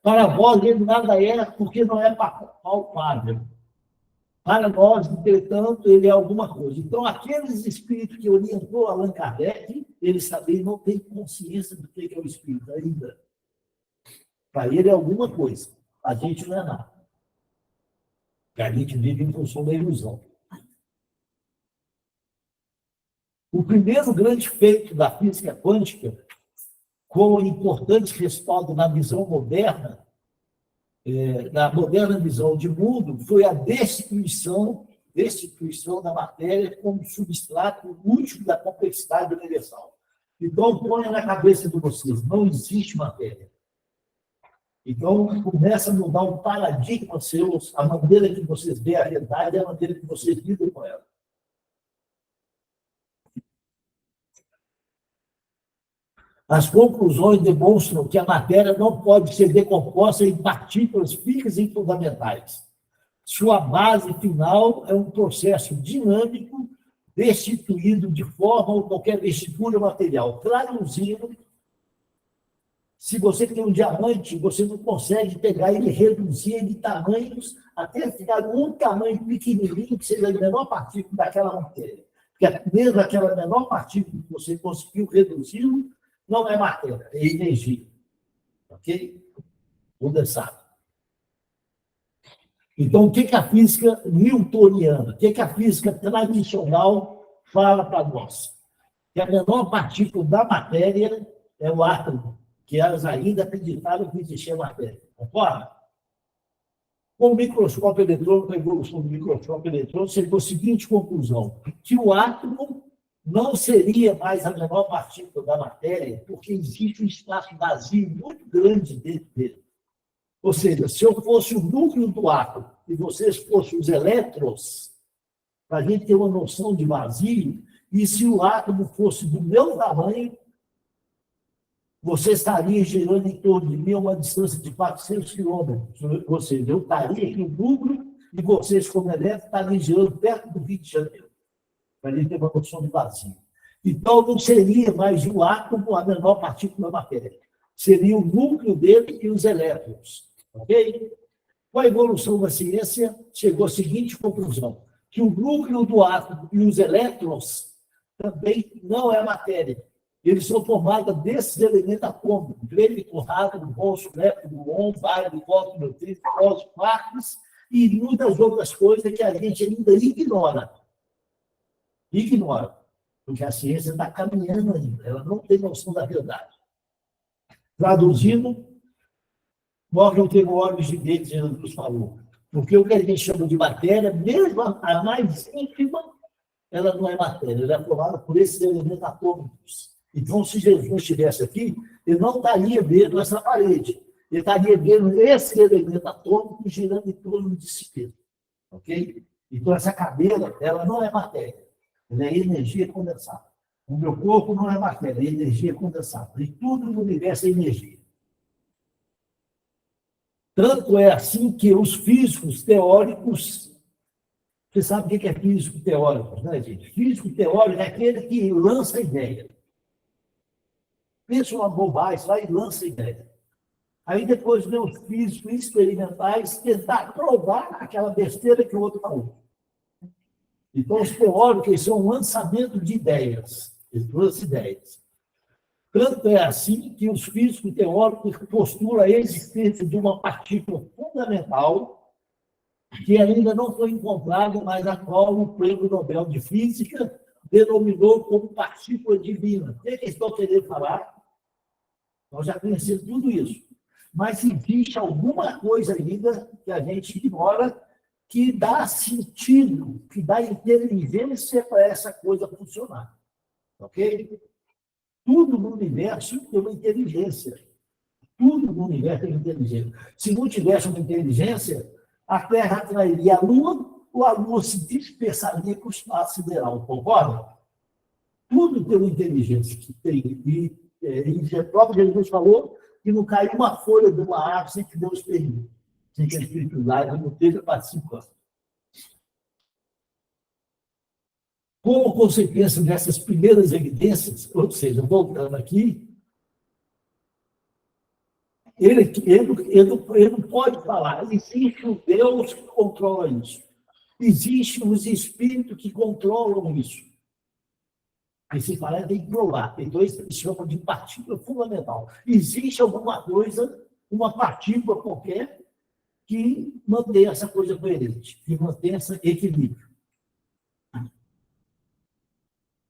Para vós, ele nada é, porque não é palpável. Para nós, entretanto, ele é alguma coisa. Então, aqueles espíritos que orientou Allan Kardec, eles também não têm consciência do que é o espírito ainda. Para ele é alguma coisa. A gente não é nada. A gente vive em função da ilusão. O primeiro grande feito da física quântica, com importante respaldo na visão moderna, na moderna visão de mundo, foi a destituição da matéria como substrato último da complexidade universal. Então, ponha na cabeça de vocês, não existe matéria. Então, começa a mudar um paradigma seu, a maneira que vocês veem a realidade é a maneira que vocês lidam com ela. As conclusões demonstram que a matéria não pode ser decomposta em partículas fixas e fundamentais. Sua base final é um processo dinâmico destituído de forma ou qualquer vestígio material. Traduzindo, se você tem um diamante, você não consegue pegar ele e reduzir ele de tamanhos até ficar um tamanho pequenininho, que seja a menor partícula daquela matéria. Porque mesmo aquela menor partícula que você conseguiu reduzir, não é matéria, é energia. Ok? Condensado. Então, o que a física newtoniana, o que a física tradicional fala para nós? Que a menor partícula da matéria é o átomo, que elas ainda acreditaram que existia matéria. Concorda? Com o microscópio eletrônico, a evolução do microscópio eletrônico, chegou à seguinte conclusão, que o átomo não seria mais a menor partícula da matéria, porque existe um espaço vazio muito grande dentro dele. Ou seja, se eu fosse o núcleo do átomo e vocês fossem os elétrons, para a gente ter uma noção de vazio, e se o átomo fosse do meu tamanho, você estaria girando em torno de mim a uma distância de 400 quilômetros. Ou seja, eu estaria aqui no núcleo e vocês, como elétrons, estariam girando perto do Rio de Janeiro, para a gente ter uma noção de vazio. Então, não seria mais o átomo a menor partícula da matéria. Seria o núcleo dele e os elétrons. Ok? Com a evolução da ciência, chegou à seguinte conclusão, que o núcleo do átomo e os elétrons também não é matéria. Eles são formados desses elementos atômicos, clênico, rádio, bolso, lépido, bário, volta, neutrino, fósforo, quarks e muitas outras coisas que a gente ainda ignora. Ignora. Porque a ciência está caminhando ainda, ela não tem noção da verdade. Traduzindo, Morgan tem órgãos de dedos, Jesus falou. Porque o que a gente chama de matéria, mesmo a mais ínfima, ela não é matéria, ela é formada por esses elementos atômicos. Então, se Jesus estivesse aqui, ele não estaria vendo essa parede. Ele estaria vendo esse elemento atômico girando em torno de si mesmo. Ok? Então, essa cadeira, ela não é matéria. Ela é energia condensada. O meu corpo não é matéria, é energia condensada. E tudo no universo é energia. Tanto é assim que os físicos teóricos... Você sabe o que é físico teórico, né, gente? Físico teórico é aquele que lança ideia. Pensa uma bobagem lá e lança ideia. Aí depois vem os físicos experimentais tentar provar aquela besteira que o outro falou. Então, os teóricos são um lançamento de ideias. Eles lançam ideias. Tanto é assim que os físicos teóricos postulam a existência de uma partícula fundamental que ainda não foi encontrada, mas a qual o Prêmio Nobel de Física denominou como partícula divina. O que eles estão querendo falar? Nós já conhecemos tudo isso. Mas existe alguma coisa ainda que a gente ignora que dá sentido, que dá inteligência para essa coisa funcionar. Ok? Tudo no universo tem uma inteligência. Tudo no universo tem inteligência. Se não tivesse uma inteligência, a Terra atrairia a Lua ou a Lua se dispersaria para o espaço sideral. Concorda? Tudo tem uma inteligência que tem. E o próprio Jesus falou que não cai uma folha de uma árvore sem que Deus permita. Sem que a espiritualidade não esteja participando. Como consequência dessas primeiras evidências, ou seja, voltando aqui, ele não pode falar, existe um Deus que controla isso. Existem os espíritos que controlam isso. E se falar, tem que provar. Então, isso se chama de partícula fundamental. Existe alguma coisa, uma partícula qualquer, que mantém essa coisa coerente, que mantém esse equilíbrio.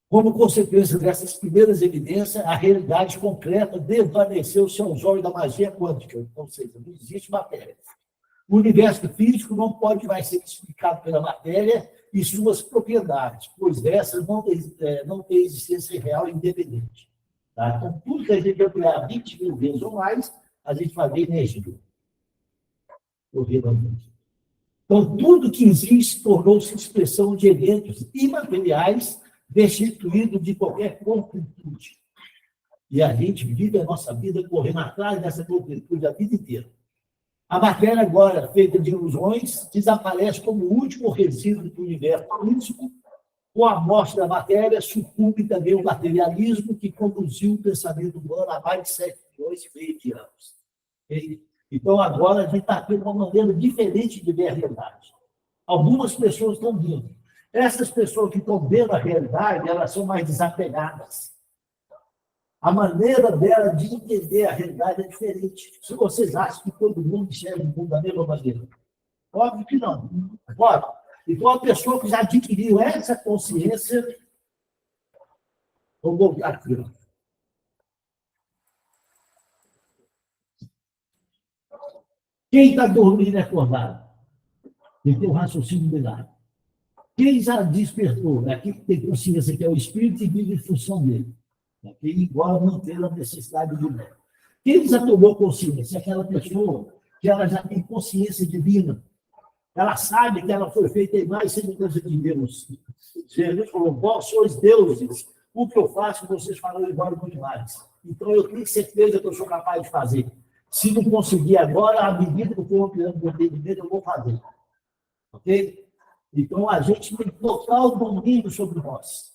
Como consequência dessas primeiras evidências, a realidade concreta desvaneceu-se aos olhos da magia quântica, ou seja, não existe matéria. O universo físico não pode mais ser explicado pela matéria e suas propriedades, pois essas não têm existência real e independente. Tá? Então, tudo que a gente ampliar 20 mil vezes ou mais, a gente vai ver energia. Então, tudo que existe tornou-se expressão de eventos imateriais destituído de qualquer concretude. E a gente vive a nossa vida correndo atrás dessa concretude a vida inteira. A matéria agora, feita de ilusões, desaparece como o último resíduo do universo político. Com a morte da matéria, sucumbe também o materialismo que conduziu o pensamento humano há mais de 7 milhões e meio de anos. Então, agora, a gente está tendo uma maneira diferente de ver a realidade. Algumas pessoas estão vindo. Essas pessoas que estão vendo a realidade, elas são mais desapegadas. A maneira dela de entender a realidade é diferente. Se vocês acham que todo mundo enxerga o mundo da mesma maneira. Óbvio que não. Óbvio. Então, a pessoa que já adquiriu essa consciência... Vou voltar aqui. Quem está dormindo é acordado? Tem que ter um raciocínio binário. Quem já despertou, é aquele que tem consciência que é o espírito e vive em função dele. É quem igual manter a necessidade de médico. Quem já tomou consciência? É aquela pessoa que ela já tem consciência divina. Ela sabe que ela foi feita em imagem e semelhança de Deus. Jesus falou, vós sois deuses. O que eu faço, vocês falam igual e muito mais. Então, eu tenho certeza que eu sou capaz de fazer. Se não conseguir agora, à medida que eu for ampliando o entendimento, eu vou fazer. Ok? Então, a gente tem total domínio sobre nós.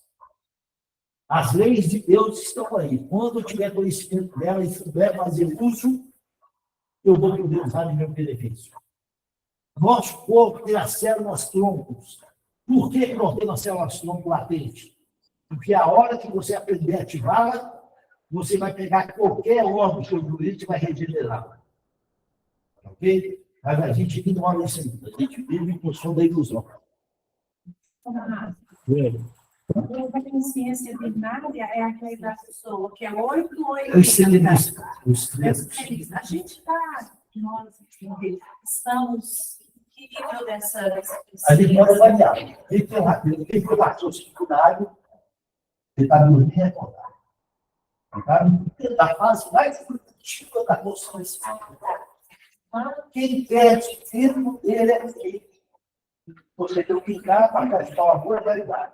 As leis de Deus estão aí. Quando eu tiver conhecimento dela e souber fazer uso, eu vou poder usar em meu benefício. Nosso corpo tem as células troncos. Por que nós temos as células tronco latente? Porque a hora que você aprender a ativá-la, você vai pegar qualquer órgão que vai regenerar. Ok? Mas a gente ignora isso aí. A gente vive em função da ilusão. A consciência binária é aquela da pessoa que é 8 ou 80. Os três. A gente está, nós estamos, que nível dessa A gente pode variar. Quem tem um raciocínio binário, ele está dormindo e recordado. Da fase mais primitiva da consciência. Quem perde firme dele é quem você tem que ficar para gastar uma boa realidade.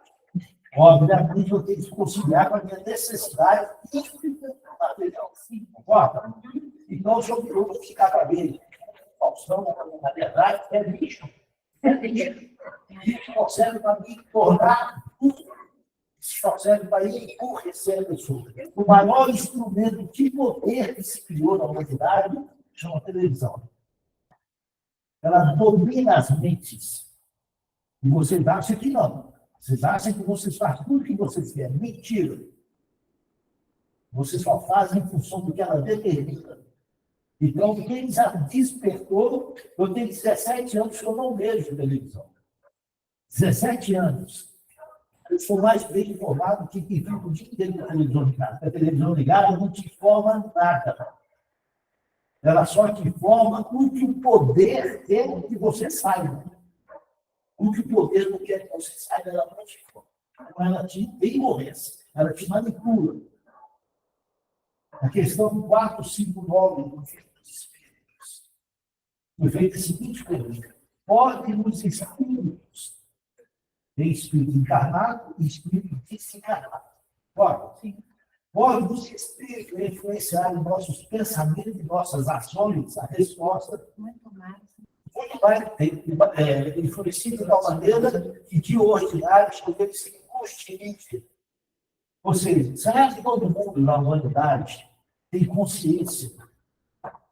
Obviamente, eu tenho que conciliar com a minha necessidade material. Concorda? Então, se eu vou ficar para ver falsão, na verdade, é lixo. É lixo. Isso só serve para me tornar tudo. Isso só serve para empurrecer a pessoa. O maior instrumento de poder que se criou na humanidade chama televisão. Ela domina as mentes. E vocês acham que não. Vocês acham que vocês fazem tudo o que vocês querem. Mentira. Vocês só fazem em função do que ela determina. Então, quem já despertou, eu tenho 17 anos que eu não vejo televisão. 17 anos. Eu sou mais bem informado que quem fica o dia inteiro com a televisão ligada. A televisão ligada não te informa nada. Ela só te informa o que o poder quer que você saiba. O que o poder não quer que você saiba, ela não te informa. Ela te emborrece, ela te manipula. A questão 459 do livro dos Espíritos foi feita a seguinte pergunta: podem os espíritos, tem espírito encarnado e espírito desencarnado? Pode os espíritos influenciar em nossos pensamentos e nossas ações? A resposta muito mais. Influencia de tal maneira que de ordinário deve ser constante. Ou seja, será que todo mundo na humanidade tem consciência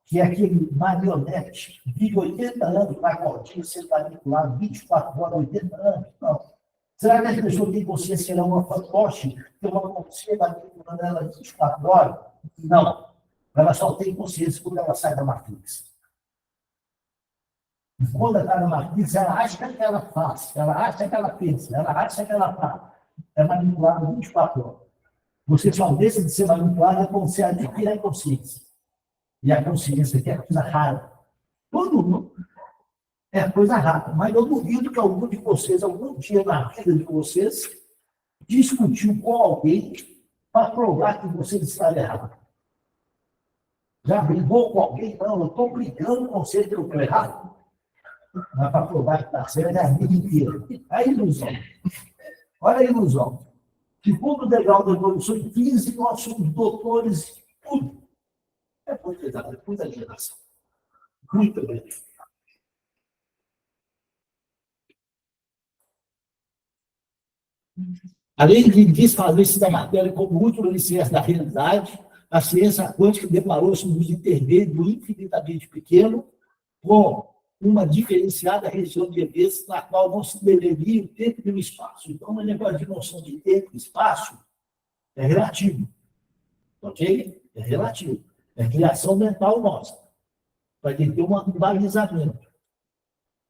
que aquele marionete vive 80 anos na cortina, você está vinculado 24 horas, 80 anos? Não. Será que as pessoas têm consciência que ela é uma fantoche, que uma consciência está vinculando ela 24 horas? Não. Ela só tem consciência quando ela sai da matriz. E quando ela está na matriz, ela acha que ela faz, ela acha que ela pensa, ela acha que ela faz. É manipulada 24 horas. Você só deixa de ser manipulado quando você adquire a consciência. E a consciência que é coisa rara. Todo mundo é coisa rara. Mas eu duvido que algum de vocês, algum dia na vida de vocês, discutiu com alguém para provar que você está errado. Já brigou com alguém? Não, eu estou brigando com você que eu estou errado. Mas para provar que está certo é a vida inteira. É ilusão. Olha a ilusão. Segundo degrau da evolução em 15, nós somos doutores em tudo. É muita geração. Muita geração. Além de desfazer-se da matéria como último alicerce da realidade, a ciência quântica deparou-se no intermédio infinitamente pequeno com uma diferenciada região de eventos na qual não se deveria o tempo e o espaço. Então, o negócio de noção de tempo e espaço é relativo. Ok? É relativo. É criação mental nossa. Vai ter um balizamento.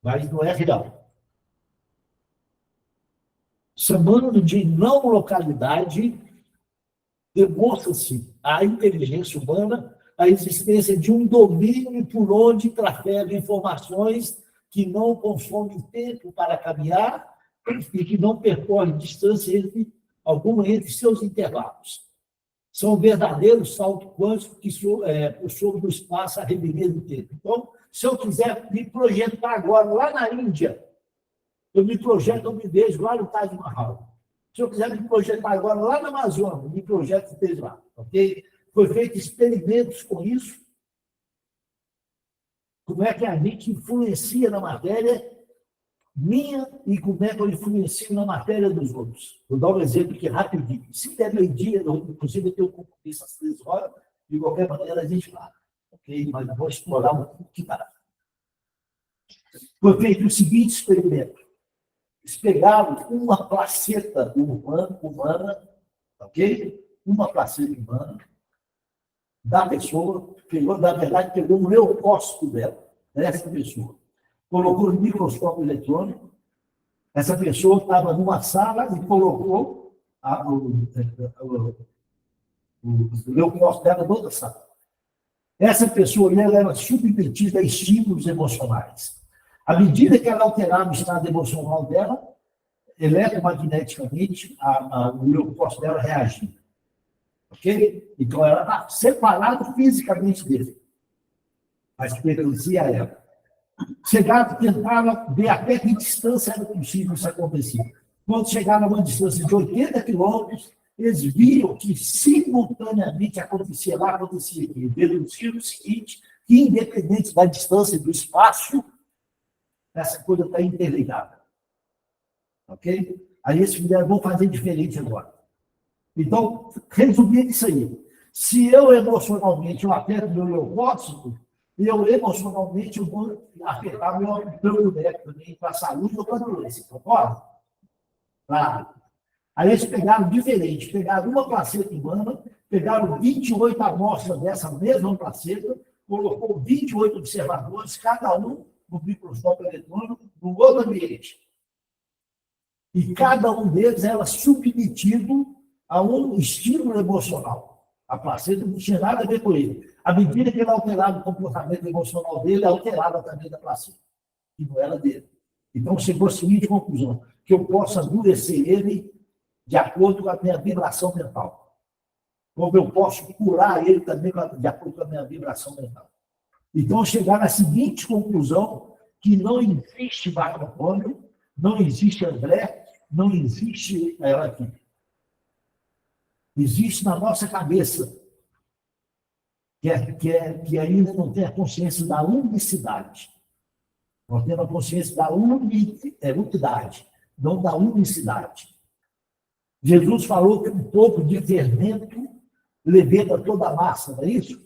Mas não é real. Chamando de não localidade, demonstra-se a inteligência humana a existência de um domínio por onde trafega informações que não consome tempo para caminhar e que não percorre distância entre seus intervalos. São verdadeiros saltos quânticos que sobre o espaço a revelia do tempo. Então, se eu quiser me projetar agora lá na Índia, eu me projeto, eu me vejo lá no Taj Mahal. Se eu quiser me projetar agora lá na Amazônia, me projeto e vejo lá. Ok? Foi feito experimentos com isso. Como é que a gente influencia na matéria minha e como é que eu influencio na matéria dos outros. Vou dar um exemplo aqui rapidinho. Se der meio-dia, inclusive eu tenho compromisso às 3 horas, de qualquer maneira a gente vai. Ok? Mas eu vou explorar um pouquinho mais. Foi feito o seguinte experimento. Eles pegaram uma placenta humana, ok? Uma placenta humana da pessoa, na verdade, pegou um leucócito dessa pessoa. Colocou no microscópio eletrônico, essa pessoa estava numa sala e colocou o leucócito dela em outra sala. Essa pessoa ela era submetida a estímulos emocionais. À medida que ela alterava o estado emocional dela, eletromagneticamente, o leucócito dela reagia. Ok? Então, ela está separada fisicamente dele. Mas pertencia a ela. Chegaram, tentaram ver até que distância era possível isso acontecer. Quando chegaram a uma distância de 80 quilômetros, eles viram que simultaneamente acontecia lá, acontecia aqui. Deduziram o seguinte, que independente da distância do espaço, essa coisa está interligada. Ok? Aí eles vão fazer diferente agora. Então, resumindo isso aí, se eu emocionalmente eu afeto meu leucócito, eu emocionalmente eu vou afetar meu boneco também para a saúde ou para a doença, concorda? Claro. Aí eles pegaram diferente, pegaram uma placenta humana, pegaram 28 amostras dessa mesma placenta, colocou 28 observadores, cada um no microscópio eletrônico, no outro ambiente. E cada um deles era submetido a um estímulo emocional. A placenta não tinha nada a ver com ele. À medida que ele alterava o comportamento emocional dele, alterava também da placenta, que não era dele. Então, chegou à seguinte conclusão, que eu posso endurecer ele de acordo com a minha vibração mental. Como eu posso curar ele também de acordo com a minha vibração mental. Então, chegaram à seguinte conclusão, que não existe macrofônio, não existe André, não existe ela aqui. Existe na nossa cabeça, que ainda não tem a consciência da unicidade. Nós temos a consciência da unidade, não da unicidade. Jesus falou que um pouco de fermento leveda toda a massa, não é isso?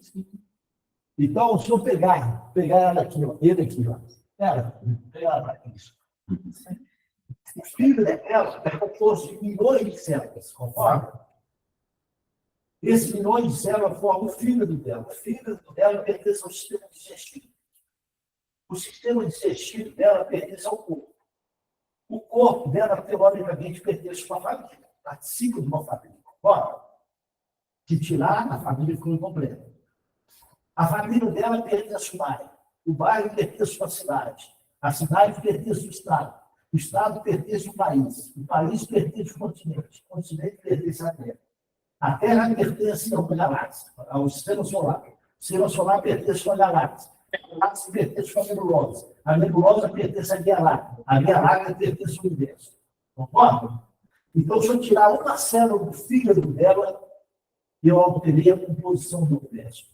Então, se eu pegar ela aqui, ó, ele aqui, ó, pegar ela aqui, isso. O filho dela é composto de milhões de células, concorda? Esses milhões de células formam o fígado dela. O fígado dela pertence ao sistema digestivo. O sistema digestivo dela pertence ao corpo. O corpo dela, teoricamente, pertence a uma família. Participa de uma família. Concorda? Se tirar, a família fica incompleta. A família dela pertence ao bairro. O bairro pertence à cidade. A cidade pertence ao estado. O estado pertence ao país. O país pertence ao continente. O continente pertence à terra. A Terra pertence ao galáxia, ao sistema solar. O sistema solar pertence à galáxia. A galáxia pertence à nebulosa. A nebulosa pertence à Via Láctea. A Via Láctea pertence ao universo. Concorda? Então, se eu tirar uma célula do fígado dela, eu alterei a composição do universo.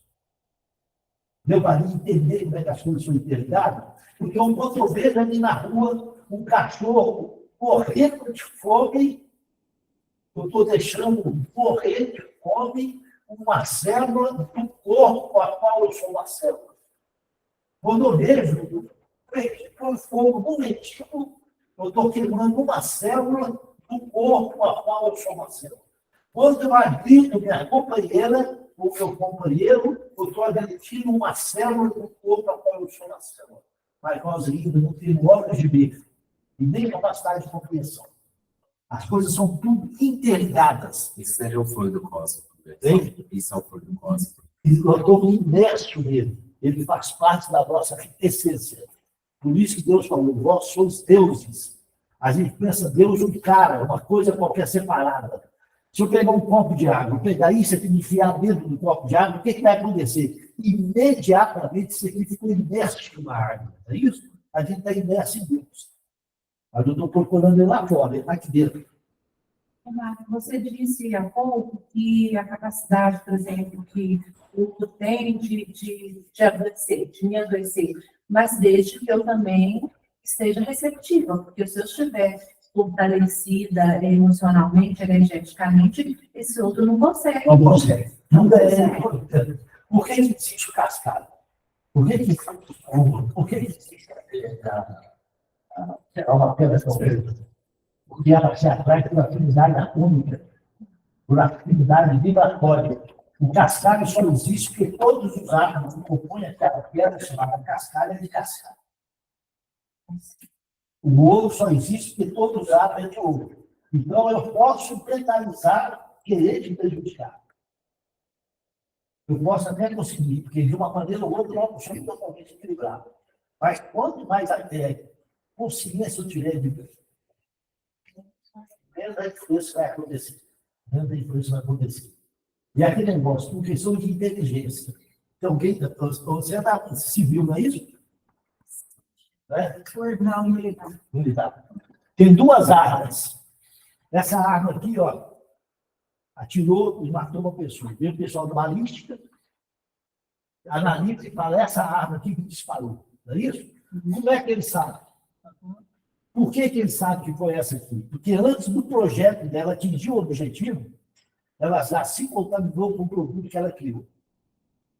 Deu para mim entender como é que as coisas são interligadas? Porque eu estou vendo ali na rua um cachorro correndo de fome. Eu estou deixando morrer de fome uma célula do corpo a qual eu sou uma célula. Quando eu vejo, com fogo momentinho, eu estou queimando uma célula do corpo a qual eu sou uma célula. Quando eu agrito minha companheira, ou meu companheiro, eu estou agredindo uma célula do corpo a qual eu sou uma célula. Mas nós ainda não temos olhos de ver e nem capacidade de compreensão. As coisas são tudo interligadas. Isso é o fluido cósmico. Isso é o fluido cósmico. E eu estou imerso nele. Ele faz parte da nossa essência. Por isso que Deus falou, vós sois deuses. A gente pensa Deus um cara, uma coisa qualquer separada. Se eu pegar um copo de água, pegar isso aqui e enfiar dentro do copo de água, o que vai acontecer? Imediatamente isso aqui ficou imerso numa água. É isso? A gente está imerso em Deus. Mas eu estou procurando ele lá fora, ele está aqui dentro. Marco, você disse há pouco que a capacidade, por exemplo, que o outro tem de adoecer, de me adoecer, mas desde que eu também esteja receptiva, porque se eu estiver fortalecida emocionalmente, energeticamente, esse outro não consegue. Não consegue. Não consegue. Por que existe o cascalho? Por que existe o fogo? Por que existe uma pedra preta? Porque ela se atrai por afinidade única, por afinidade vibratória. O cascalho só existe porque todos os átomos que compõem aquela pedra chamada cascalho é de cascalho. O ouro só existe porque todos os átomos é de ouro. Então, eu posso mentalizar querer te prejudicar. Eu posso até conseguir, porque de uma maneira ou outra eu sou totalmente equilibrado. Mas quanto mais consciência eu tiver de Deus, menos a influência vai acontecer. Menos a influência vai acontecer. E aquele negócio, por questão de inteligência. Então, você é civil, não é isso? Não, militar. Militar. Tem duas armas. Essa arma aqui, ó, atirou e matou uma pessoa. Veio o pessoal da balística, analisa e fala, essa arma aqui que disparou. Não é isso? Como é que ele sabe? Por que ele sabe que foi essa aqui? Porque antes do projeto dela atingir o objetivo, ela já se contaminou com o produto que ela criou.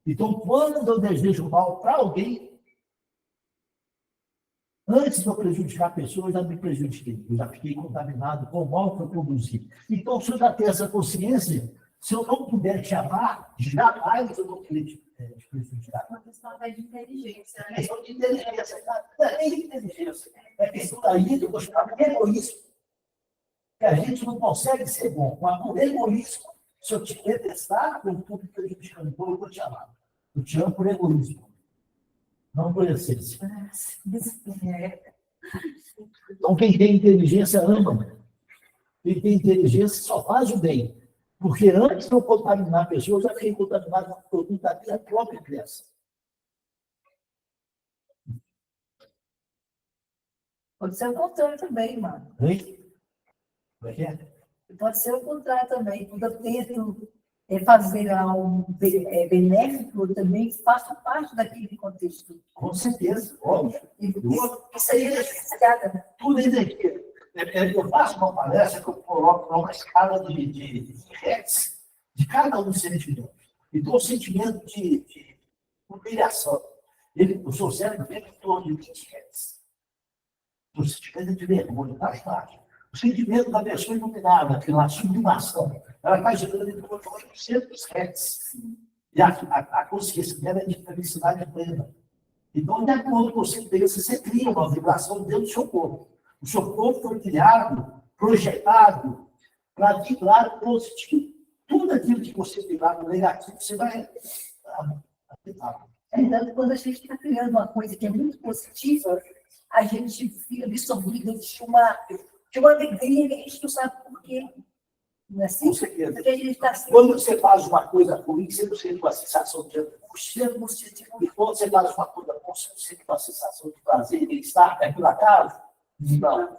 Então, quando eu desejo mal para alguém, antes de eu prejudicar pessoas, eu já me prejudiquei. Eu já fiquei contaminado com o mal que eu produzi. Então, se eu já tenho essa consciência, se eu não puder te amar, jamais eu vou querer te prejudicar. Uma questão até de inteligência, É né? questão de inteligência. Não é nem de inteligência. É questão daí de eu chamar de egoísmo. Que a gente não consegue ser bom. Com egoísmo, se eu te detestar, eu estou me prejudicando. Então, eu vou te amar. Eu te amo por egoísmo. Não por essência. Então, quem tem inteligência ama. Quem tem inteligência só faz o bem. Porque antes de eu contaminar a pessoa, eu já fiquei contaminado com o produto da minha própria criança. Pode ser o contrário também, mano. Hein? Como é que é? Pode ser o contrário também. Quando eu tento fazer algo benéfico, eu também faço parte daquele contexto. Com certeza, óbvio. Isso aí é justificada, né? Tudo isso aqui. Eu faço uma palestra que eu coloco uma escala de hertz de cada um dos sentimentos. Então, o sentimento de humilhação, o seu cérebro vem em torno de 20 hertz. O sentimento de vergonha, mais baixo. O sentimento da pessoa iluminada, aquela sublimação, ela está gerando em torno de 800 hertz. E a consciência dela é de felicidade plena. Então, de acordo com você pensa, você cria uma vibração dentro do seu corpo. O seu corpo foi criado, projetado, para vibrar positivo. Tudo aquilo que você vibrar no negativo, você vai afetar. Então, quando a gente está criando uma coisa que é muito positiva, a gente fica absorvido de uma alegria que a gente não sabe por quê. Não é assim? Com certeza. Porque a gente está assim. Quando você faz uma coisa ruim, você não sente uma sensação de angústia, e quando você faz uma coisa boa, você não sente uma sensação de prazer e bem-estar, é por acaso? Não.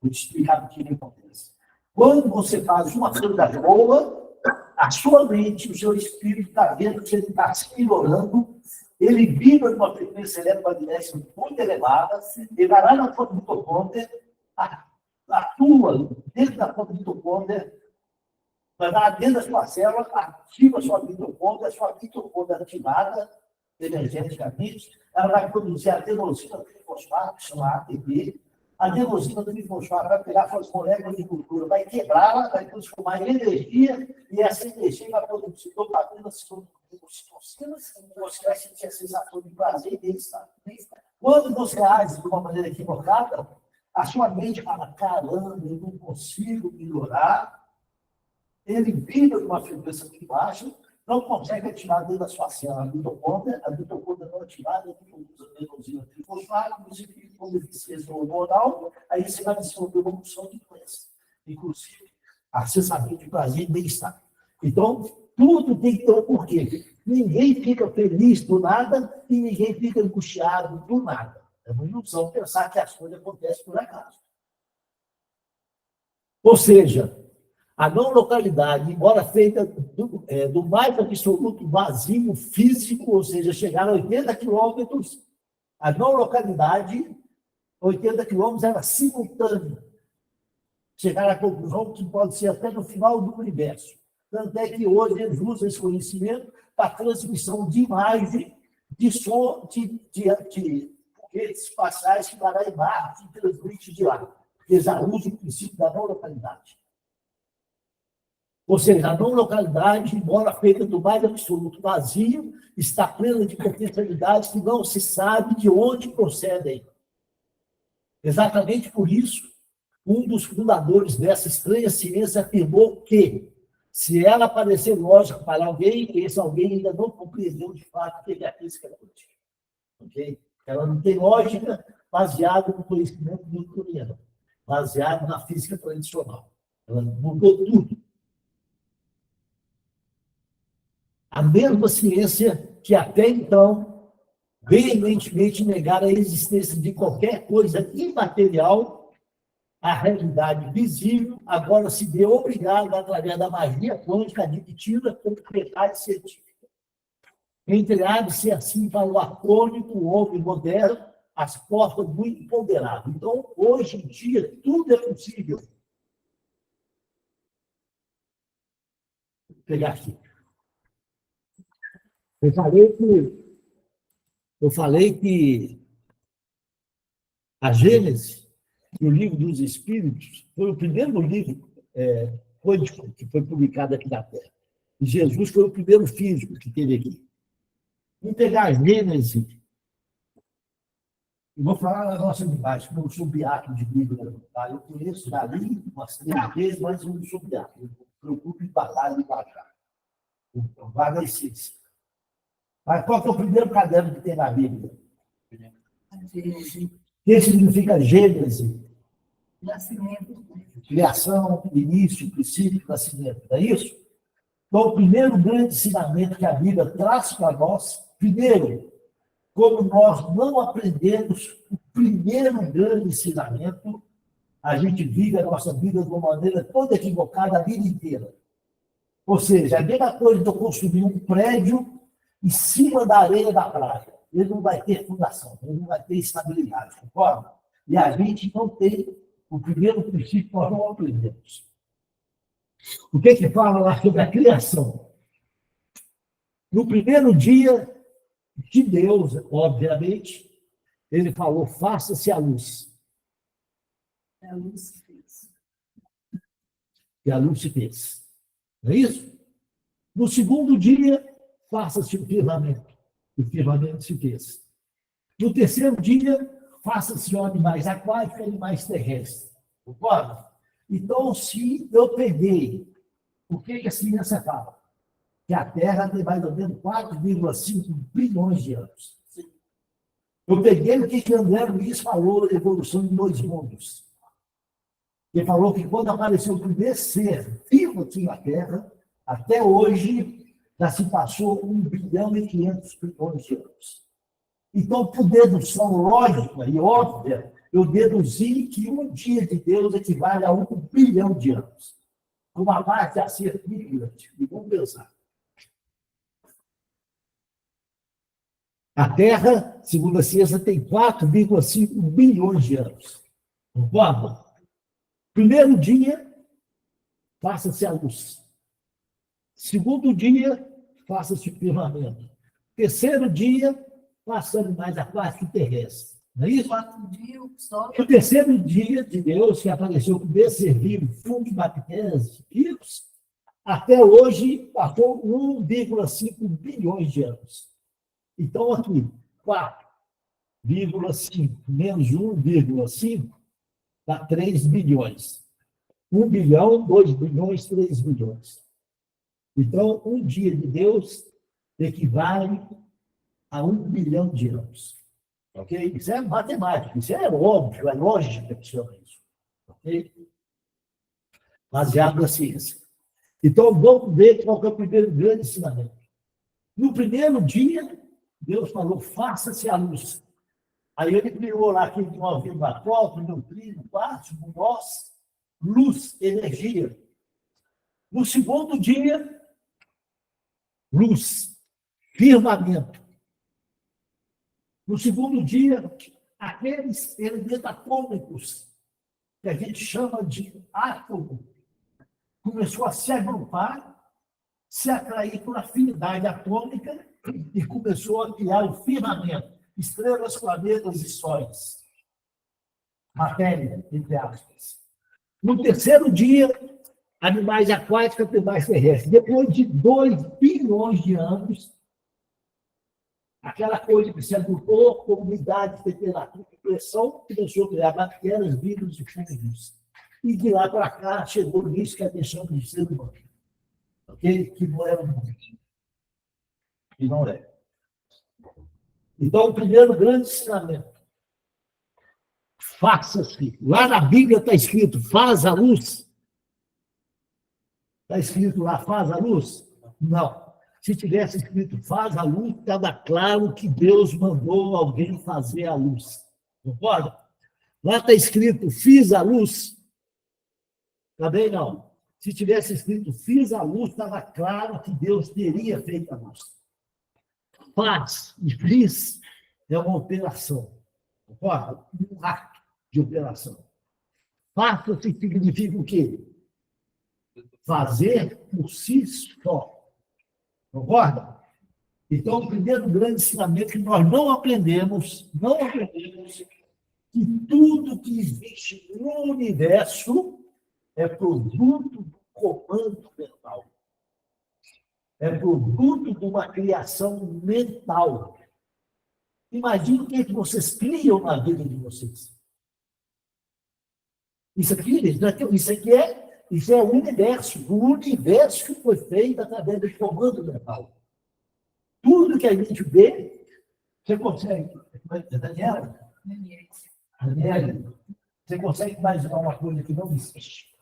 Vou te explicar o que acontece. Quando você faz uma coisa boa, a sua mente, o seu espírito está vendo que você está se melhorando, ele vibra numa frequência eletromagnética muito elevada, ele vai lá na fonte mitocôndria, atua dentro da fonte mitocôndria, vai lá dentro da sua célula, ativa a sua mitocôndria ativada energeticamente, ela vai produzir a adenosina trifosfato, que chama ATP. A adenosina trifosfato vai pegar suas moléculas de gordura, vai quebrá-la, vai transformar em energia, e essa energia vai produzir dopamina, citocina, você vai sentir a sensação de prazer e bem-estar. Quando você age de uma maneira equivocada, a sua mente fala, caramba, eu não consigo melhorar, ele vibra de uma frequência muito baixa, não consegue ativar dentro da sua célula a mitocôndria não ativada, que usa adenosina trifosfato, como deficiência hormonal, aí você vai desenvolver uma opção de doença, inclusive acessamento de prazer e bem-estar. Então, tudo tem que ter um porquê. Ninguém fica feliz do nada e ninguém fica angustiado do nada. É uma ilusão pensar que as coisas acontecem por acaso. Ou seja, a não localidade, embora feita do mais absoluto vazio físico, ou seja, chegar a 80 quilômetros, a não localidade, 80 quilômetros era simultâneo. Chegar à conclusão que pode ser até no final do universo. Tanto é que hoje eles usam esse conhecimento para transmissão de imagem, de som, de foguetes espaciais que vai lá em Marte e transmite de lá. Eles já usam o princípio da não localidade. Ou seja, a não localidade, embora feita do mais absoluto vazio, está plena de potencialidades que não se sabe de onde procedem. Exatamente por isso, um dos fundadores dessa estranha ciência afirmou que, se ela parecer lógica para alguém, esse alguém ainda não compreendeu de fato o que é a física quântica. Okay? Ela não tem lógica baseada no conhecimento newtoniano, baseado na física tradicional. Ela mudou tudo. A mesma ciência que até então veementemente negara a existência de qualquer coisa imaterial, a realidade visível, agora se vê obrigada, através da magia quântica, admitida como verdade científica. Entreabre-se assim para o atômico, o homem moderno, as portas muito empoderadas. Então, hoje em dia, tudo é possível. Vou pegar aqui. Eu falei que a Gênesis, o livro dos Espíritos, foi o primeiro livro quântico que foi publicado aqui na Terra. E Jesus foi o primeiro físico que teve aqui. Vamos pegar a Gênesis. Eu vou falar na nossa linguagem, como eu sou biaco de Bíblia. Tá? Eu conheço dali umas 3 vezes, mas eu não sou biaco. Eu me preocupo em batalha e baixar. Vaga a essência. Mas qual que é o primeiro caderno que tem na Bíblia? O que significa Gênesis? Nascimento. Criação, início, princípio, nascimento. Não é isso? Então, o primeiro grande ensinamento que a Bíblia traz para nós, primeiro, como nós não aprendemos o primeiro grande ensinamento, a gente vive a nossa vida de uma maneira toda equivocada a vida inteira. Ou seja, a mesma coisa de eu construir um prédio em cima da areia da praia. Ele não vai ter fundação, ele não vai ter estabilidade, concorda? E a gente não tem o primeiro princípio que nós não aprendemos. O que fala lá sobre a criação? No primeiro dia de Deus, obviamente, ele falou, faça-se a luz. A luz se fez. E a luz se fez. Não é isso? No segundo dia, faça-se o firmamento. O firmamento se fez. No terceiro dia, faça-se animais aquáticos e animais terrestres. Concorda? Então, se eu peguei, o que a ciência fala? Que a Terra tem mais ou menos 4,5 bilhões de anos. Eu peguei o que André Luiz falou da evolução de 2 mundos. Ele falou que quando apareceu o primeiro ser vivo aqui na Terra, até hoje, já se passou 1 bilhão e 500 bilhões de anos. Então, por dedução lógica e óbvia, eu deduzi que um dia de Deus equivale a 1 bilhão de anos. Uma parte a ser gigante. E vamos pensar. A Terra, segundo a ciência, tem 4,5 bilhões de anos. Concorda? Primeiro dia, faça-se a luz. Segundo dia, faça-se o firmamento. Terceiro dia, faça animais aquáticos e terrestres. Não é isso? 4 dias, só. No terceiro dia de Deus, que apareceu com o ser vivo, fungos, bactérias, vírus, até hoje passou 1,5 bilhões de anos. Então, aqui, 4,5 menos 1,5 dá 3 bilhões. 1 bilhão, 2 bilhões, 3 bilhões. Então, um dia de Deus equivale a 1 bilhão de anos. Ok? Isso é matemática, isso é óbvio, é lógica que chama isso. Ok? Baseado na ciência. Então, vamos ver qual que é o primeiro grande ensinamento. No primeiro dia, Deus falou, faça-se a luz. Aí ele criou lá aquele 9,4, neutrino, átomo, nós, luz, energia. No segundo dia, luz, firmamento. No segundo dia, aqueles elementos atômicos, que a gente chama de átomo, começou a se agrupar, se atrair por afinidade atômica e começou a criar o firmamento, estrelas, planetas e sóis. Matéria, entre aspas. No terceiro dia, animais aquáticos, animais terrestres. Depois de 2 bilhões de anos, aquela coisa que se agrupou, comunidade, temperatura e pressão, começou a criar bactérias, vírus e fungos. E de lá para cá, chegou nisso que é a questão do ser humano. Ok? Que não é o mundo. Que não é. Então, o primeiro grande ensinamento. Faça-se. Lá na Bíblia está escrito, faz a luz. Está escrito lá, faz a luz? Não. Se tivesse escrito faz a luz, estava claro que Deus mandou alguém fazer a luz. Concorda? Lá está escrito fiz a luz. Também não. Se tivesse escrito fiz a luz, estava claro que Deus teria feito a luz. Faz e fiz é uma operação. Concorda? Um ato de operação. Faça-se significa o quê? Fazer por si só. Concorda? Então, o primeiro grande ensinamento que nós não aprendemos que tudo que existe no universo é produto do comando mental. É produto de uma criação mental. Imagina o que é que vocês criam na vida de vocês. Isso é o universo. O universo foi feito através do comando mental. Tudo que a gente vê, você consegue. Daniela, você consegue imaginar uma coisa que não existe?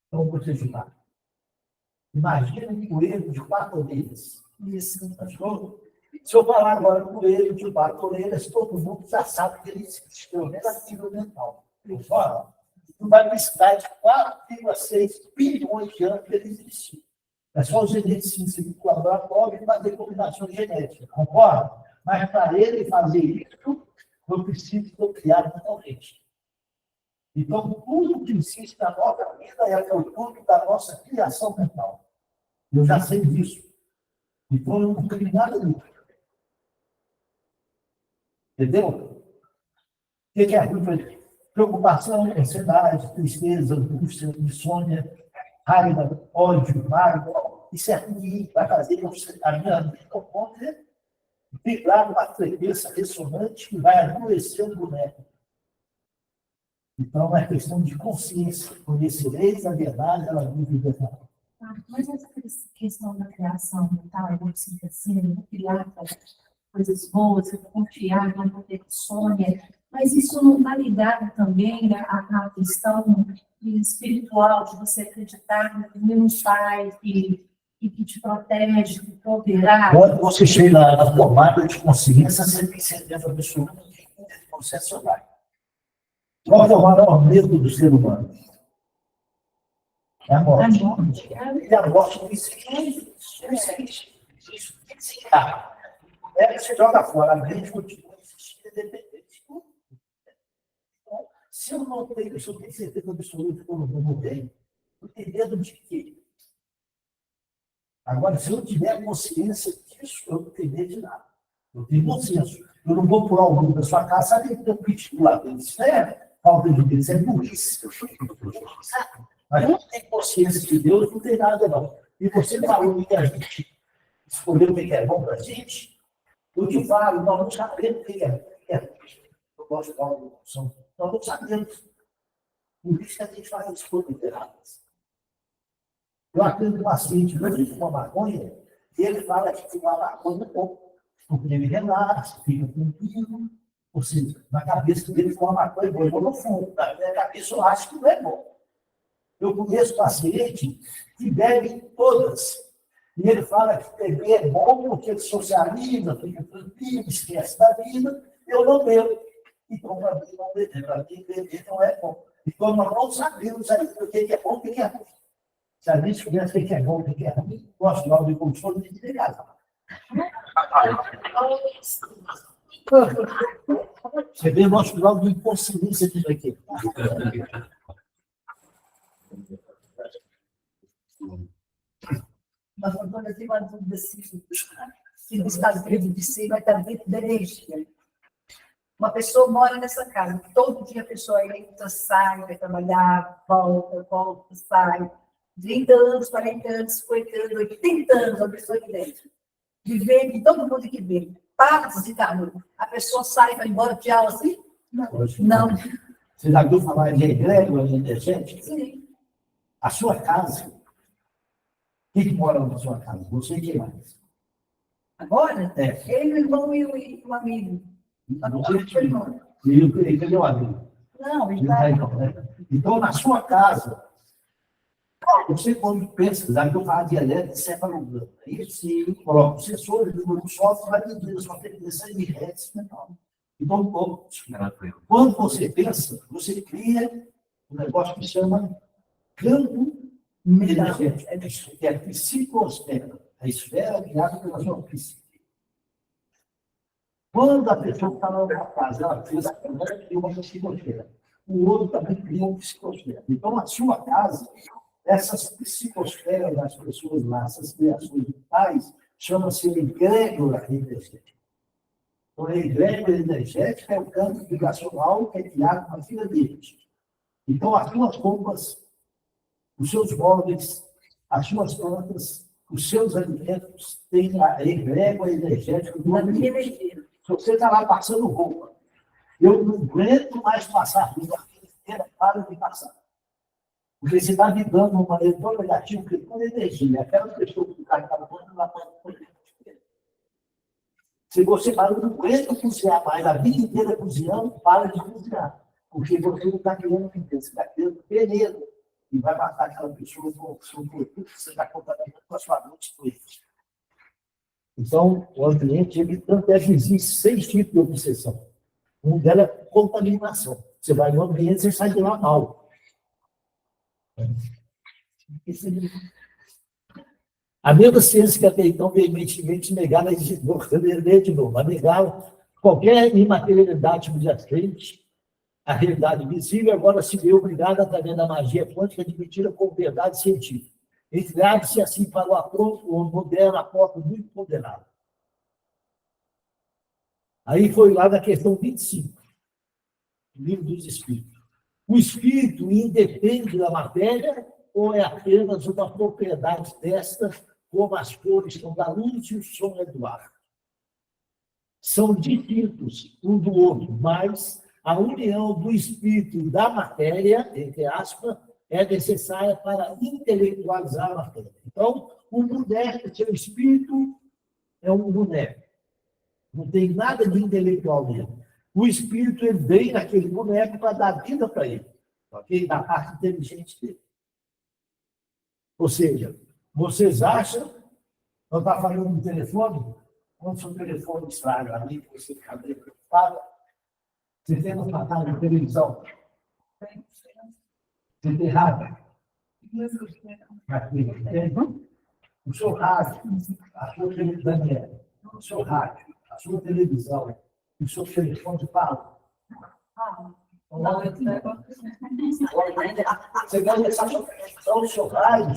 Então, vou te ajudar. Imagina um coelho de 4 orelhas. Isso. Se eu falar agora um coelho de 4 orelhas, todo mundo já sabe que ele existe, pelo menos a nível mental. Eu falo, vai precisar de 4,6 bilhões de anos para ele existir. É só os geneticistas do laboratório fazer combinação genética, concorda? Mas para ele fazer isso, eu preciso criar mentalmente. Então, tudo que existe na nossa vida é produto da nossa criação mental. Eu já sei disso. Então, eu não tenho nada disso. Entendeu? O que é preocupação, ansiedade, tristeza, angústia, insônia, raiva, ódio, mágoa? Isso é ruim, vai fazer a minha mitocôndria vibrar numa frequência ressonante que vai adoecer o boneco. Então, é questão de consciência. Conhecereis a verdade, ela me libertará. Mas essa questão da criação mental, eu vou dizer assim, eu vou criar coisas boas, eu vou confiar, eu vou ter insônia, mas isso não está ligado também à questão espiritual, de você acreditar que Deus faz, que te protege, que proverá. Quando você chega na tomada de consciência, você tem certeza absoluta de que é concessionário. Qual é o maior medo do ser humano? É a morte. E a morte não existe. Não existe. Você joga fora, a mente continua existindo independente de tudo. Então, se eu não tenho, se eu tenho certeza absoluta que eu não vou morrer, eu tenho medo de quê? Agora, se eu tiver consciência disso, eu não tenho medo de nada. Eu tenho consciência. Eu não vou pular o mundo da sua casa, sabe que tem um pitbull lá dentro. Isso é falta de Deus, é burrice. Mas não tem consciência de Deus, não tem nada, não. E você falou que a gente escolheu o que é bom para a gente, eu te falo, nós não sabemos o que é. Eu gosto de falar de emoção. Nós não sabemos. Por isso que a gente faz escolhas erradas. Eu atendo um paciente, quando ele fuma maconha, e ele fala que fumar maconha é bom. porque ele relaxa, fica tranquilo. Ou seja, na cabeça dele foi uma coisa boa, eu vou no fundo, na minha cabeça eu acho que não é bom. Eu conheço paciente que bebe todas. E ele fala que beber é bom porque ele socializa, fica tranquilo, esquece da vida. Eu não bebo. Então, para mim, não beber. Para mim, beber não é bom. Então, nós não sabemos o que é bom e o que é ruim. Se a gente soubesse o que é bom e o que é ruim, gosto logo de consulta de ligar. Você vê o nosso grau de inconsciência disso aqui. Mas, Antônio, eu tenho uma dúvida assim, se no estado de ser vai estar dentro da energia. Uma pessoa mora nessa casa, todo dia a pessoa entra, sai, vai trabalhar, volta, sai. 30 anos, 40 anos, 50 anos, 80 anos, a pessoa aqui dentro. Vivendo, todo mundo que vê. Para de calor. A pessoa sai e vai embora de aula assim? Não. Você já viu falar de egrégora energética? Sim. A sua casa. Quem que mora na sua casa? Você e quem mais? Agora, É. ele, o irmão e o amigo. E ele é meu amigo. Não, ele Ele vai. vai, não, né? Então, na sua casa, você quando pensa, já que eu falo de elétrica, cefalograma, isso e coloca o sensor do software vai medir a sua frequência de hertz mental. Então, quando você pensa, você cria um negócio que chama campo energético, que é a psicosfera, a esfera criada pela sua psique. Quando a pessoa está na casa, ela fez a câmera e uma psicosfera. O outro também cria uma psicosfera. Então, a sua casa, essas psicosferas das pessoas lá, essas criações vitais, chama-se egrégora energética. Então, a egrégora energética é o campo vibracional que é criado na vida deles. Então, as suas roupas, os seus móveis, as suas plantas, os seus alimentos têm a egrégora energética do ambiente. Se você está lá passando roupa, eu não aguento mais passar roupa, a vida inteira para de passar. Porque você está vibrando de uma maneira tão negativa que toda energia, aquela pessoa que está acabando, ela pode. Se você fala, não aguenta cozinhar mais, a vida inteira cozinhando, para de cozinhar. Porque você não está criando riqueza, você está criando veneno. E vai matar aquela pessoa com o seu produto que você está contaminando com a sua mente. Então, o ambiente, ele tanto é que existe 6 tipos de obsessão. Um delas é contaminação. Você vai no ambiente, você sai de lá mal. A mesma ciência que até então veementemente negava de novo, negava qualquer imaterialidade subjacente à realidade visível, agora se vê obrigada, através da magia quântica, a admitir como verdade científica. Entregar-se assim para o apronto, o moderno, a porta muito ponderado. Aí foi lá na questão 25, livro dos Espíritos. O espírito independe da matéria ou é apenas uma propriedade desta, como as cores são da luz e o som é do ar? São distintos um do outro, mas a união do espírito e da matéria, entre aspas, é necessária para intelectualizar a matéria. Então, o boneco, seu espírito, é um boneco. Não tem nada de intelectual nele. O espírito, ele vem naquele boneco para dar vida para ele, ok? Da parte inteligente dele. Ou seja, vocês acham, eu estava falando no telefone, quando o seu telefone estraga ali, você fica bem preocupado, você tem uma batalha de televisão. Você tem rádio? O seu rádio, a sua televisão, o seu rádio, a sua televisão, o seu telefone fala. Não, eu tenho. Você vai deixar o seu rádio,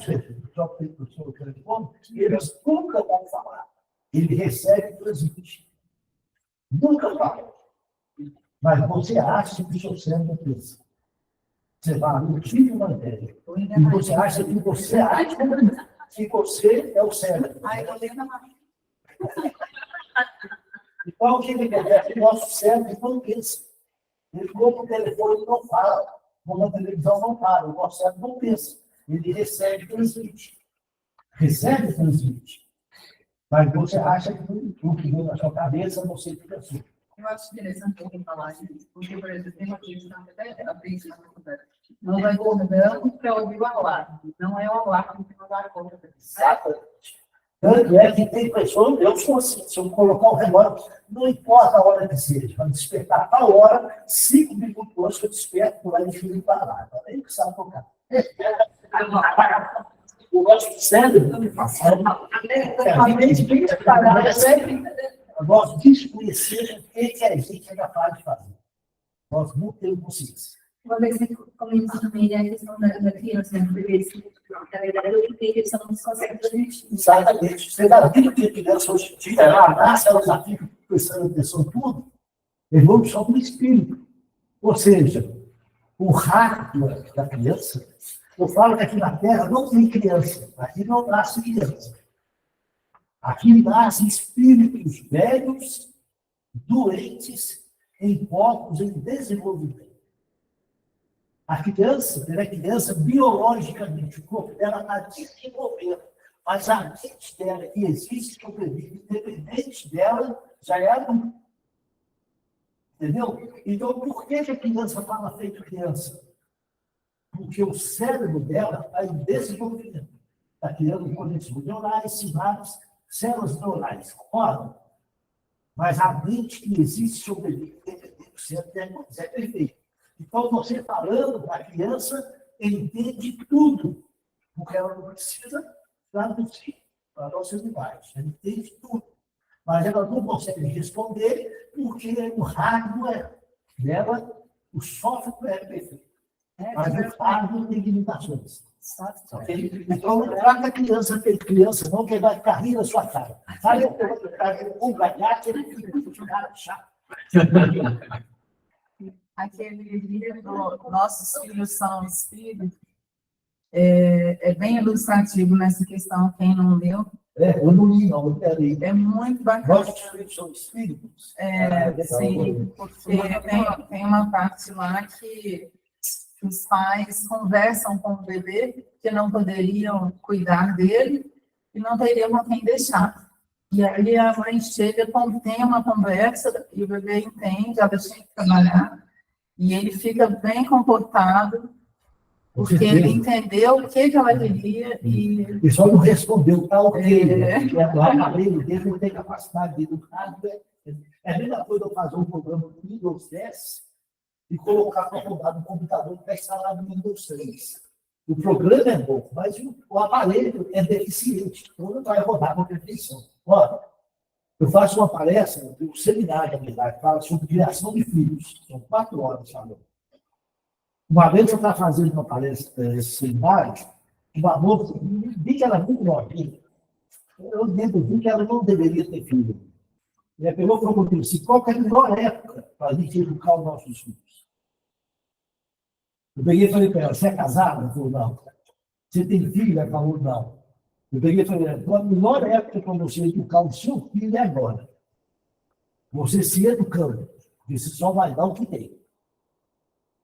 o seu telefone, eles nunca vão falar. Ele recebe e transmite. Nunca fala. Mas você acha que o seu cérebro pensa. Você vai no tipo de matéria. E você acha que você é o cérebro. Então, o que ele quer? O nosso cérebro não pensa. Ele, como o telefone não fala, como a televisão não fala, o nosso cérebro não pensa. Ele recebe e transmite. Recebe e transmite. Mas você acha que o que vem na sua cabeça não sei o que assim. Eu acho interessante alguém falar isso, porque, por exemplo, tem uma questão que até aprendi na faculdade. Nós acordamos para ouvir o alarme, não é o alarme que nos acorda. Exatamente. Tanto é que tem pessoas, eu sou assim, se eu colocar o relógio, não importa a hora que seja, vai despertar a hora, 5 minutos antes que eu desperto, por aí filho para lá. Nem que sabe tocar. O nosso cérebro, nós desconhecemos o que a gente é capaz de fazer. Nós não temos consciência. Uma vez que comentou também a questão da criança, né? Porque, na verdade, eu entendi que eles não conseguem transmitir. Exatamente. Você dá aquilo que a criança hoje em dia, ela nasce, ela já fica prestando atenção em tudo, evolução do espírito. Ou seja, o hardware da criança, eu falo que aqui na Terra não tem criança, aqui não nasce criança. Aqui nascem espíritos velhos, doentes, em corpos em desenvolvimento. A criança, ela é criança biologicamente, o corpo dela está desenvolvendo, mas a mente dela, que existe, independente dela, já é adulta. Entendeu? Então, por que a criança fala feito criança? Porque o cérebro dela está em desenvolvimento. Está criando conexões neurais, sinapses, células neurais. Ora, mas a mente que existe sobrevive independente do cérebro é perfeito. Então, você falando para a criança, entende tudo, porque ela não precisa traduzir para nós animais. Ela entende tudo. Mas ela não consegue responder porque o hardware dela, o software é perfeito. Mas o hardware tem limitações. Okay? Então, não trata a criança ter criança, não, que vai ficar rindo na sua cara. Sabe o gato, ele fica com o cara chato. Aquele livro, Nossos Filhos São Espíritos, é bem ilustrativo nessa questão, quem não leu. Eu não li, não, eu quero ir. É muito bacana. Nossos filhos são espíritos. Sim, porque tem uma parte lá que os pais conversam com o bebê que não poderiam cuidar dele e não teriam com quem deixar. E aí a mãe chega, tem uma conversa e o bebê entende, ela deixa de trabalhar. E ele fica bem comportado, porque ele entendeu o que ela queria e... E só não respondeu, tá ok. Porque o aparelho dele não tem capacidade de educar. É a mesma coisa eu fazer um programa do Windows 10 e colocar para rodar no computador que está instalado no Windows 3. O programa é bom, mas o aparelho é deficiente, então não vai rodar com perfeição. Olha, eu faço uma palestra, um seminário, na verdade, que fala sobre criação de filhos. São 4 horas falando. Uma vez eu estava fazendo uma palestra, esse seminário, uma moça, vi que ela é muito novinha. Eu vi que ela não deveria ter filho. E ela pegou e falou comigo assim, qual que é a melhor época para a gente educar os nossos filhos? Eu peguei e falei para ela, você é casada? Ela falou, não. Você tem filho? Ela falou, não. Eu peguei e falei, a melhor época para você educar o seu filho é agora. Você se educando, porque você só vai dar o que tem.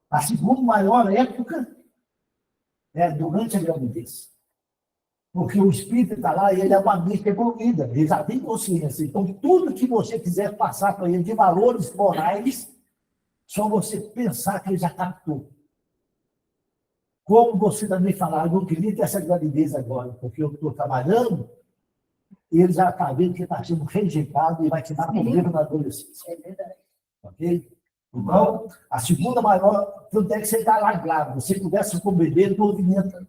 A segunda maior época é durante a gravidez. Porque o espírito está lá e ele é uma mente evoluída, ele já tem consciência. Então, tudo que você quiser passar para ele de valores morais, só você pensar que ele já captou. Como você também falar, eu não queria ter essa gravidez agora, porque eu estou trabalhando, e ele já está vendo que está sendo rejeitado e vai te dar problema na adolescência. É verdade. Ok? Então, a segunda maior, tanto é que você está lá grávida, você conversa com o bebê, ele movimenta.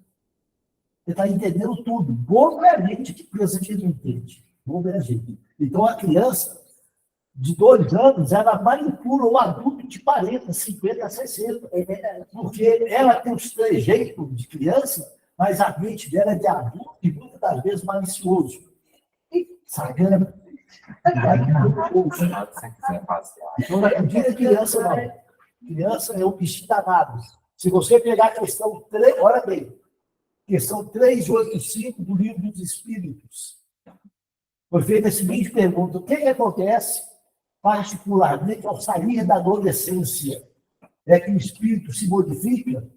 Você está entendendo tudo. Bobo é a gente que pensa que não entende. Bobo é a gente. Então, a criança de 2 anos, ela manipula o adulto de 40, 50, 60. É verdade. Porque ela tem os trejeitos de criança, mas a mente dela é de adulto e muitas das vezes malicioso. Sacana. Então, não diga criança, não. Criança é um bichinho danado. Se você pegar a questão 3, olha bem, questão 385 do Livro dos Espíritos, foi feita a seguinte pergunta: o que acontece, particularmente, ao sair da adolescência? É que o espírito se modifica?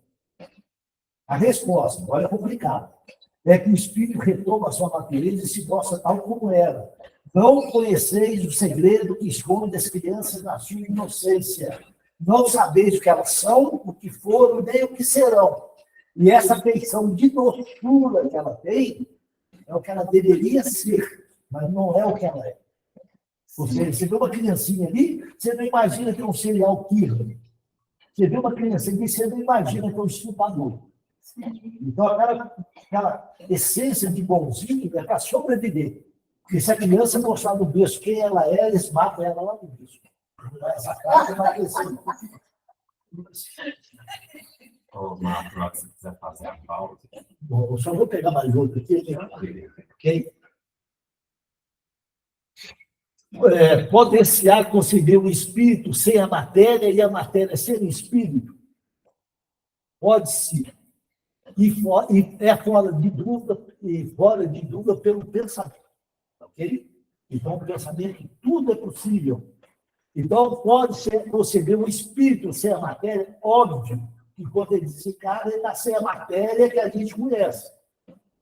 A resposta, olha, é complicado. é que o espírito retoma a sua natureza e se mostra tal como era. Não conheceis o segredo que esconde as crianças na sua inocência. Não sabeis o que elas são, o que foram, nem o que serão. E essa feição de doçura que ela tem é o que ela deveria ser, mas não é o que ela é. Ou seja, você vê uma criancinha ali, você não imagina que é um serial killer. Você vê uma criancinha ali, você não imagina que é um estuprador. Então, aquela essência de bonzinho é para sobreviver. Porque se a criança mostrar no berço quem ela é, eles matam ela lá no berço. Essa carta vai crescer. Ô, Marco, se quiser fazer a pauta. Bom, eu só vou pegar mais outro aqui. Ok? Pode-se conceber o espírito sem a matéria e a matéria sem o espírito? Pode-se. E é fora de dúvida pelo pensamento. Ok? Então, o pensamento, tudo é possível. Então, pode-se conceber o espírito sem a matéria? Óbvio que quando ele desencarna, ele está sem a matéria que a gente conhece.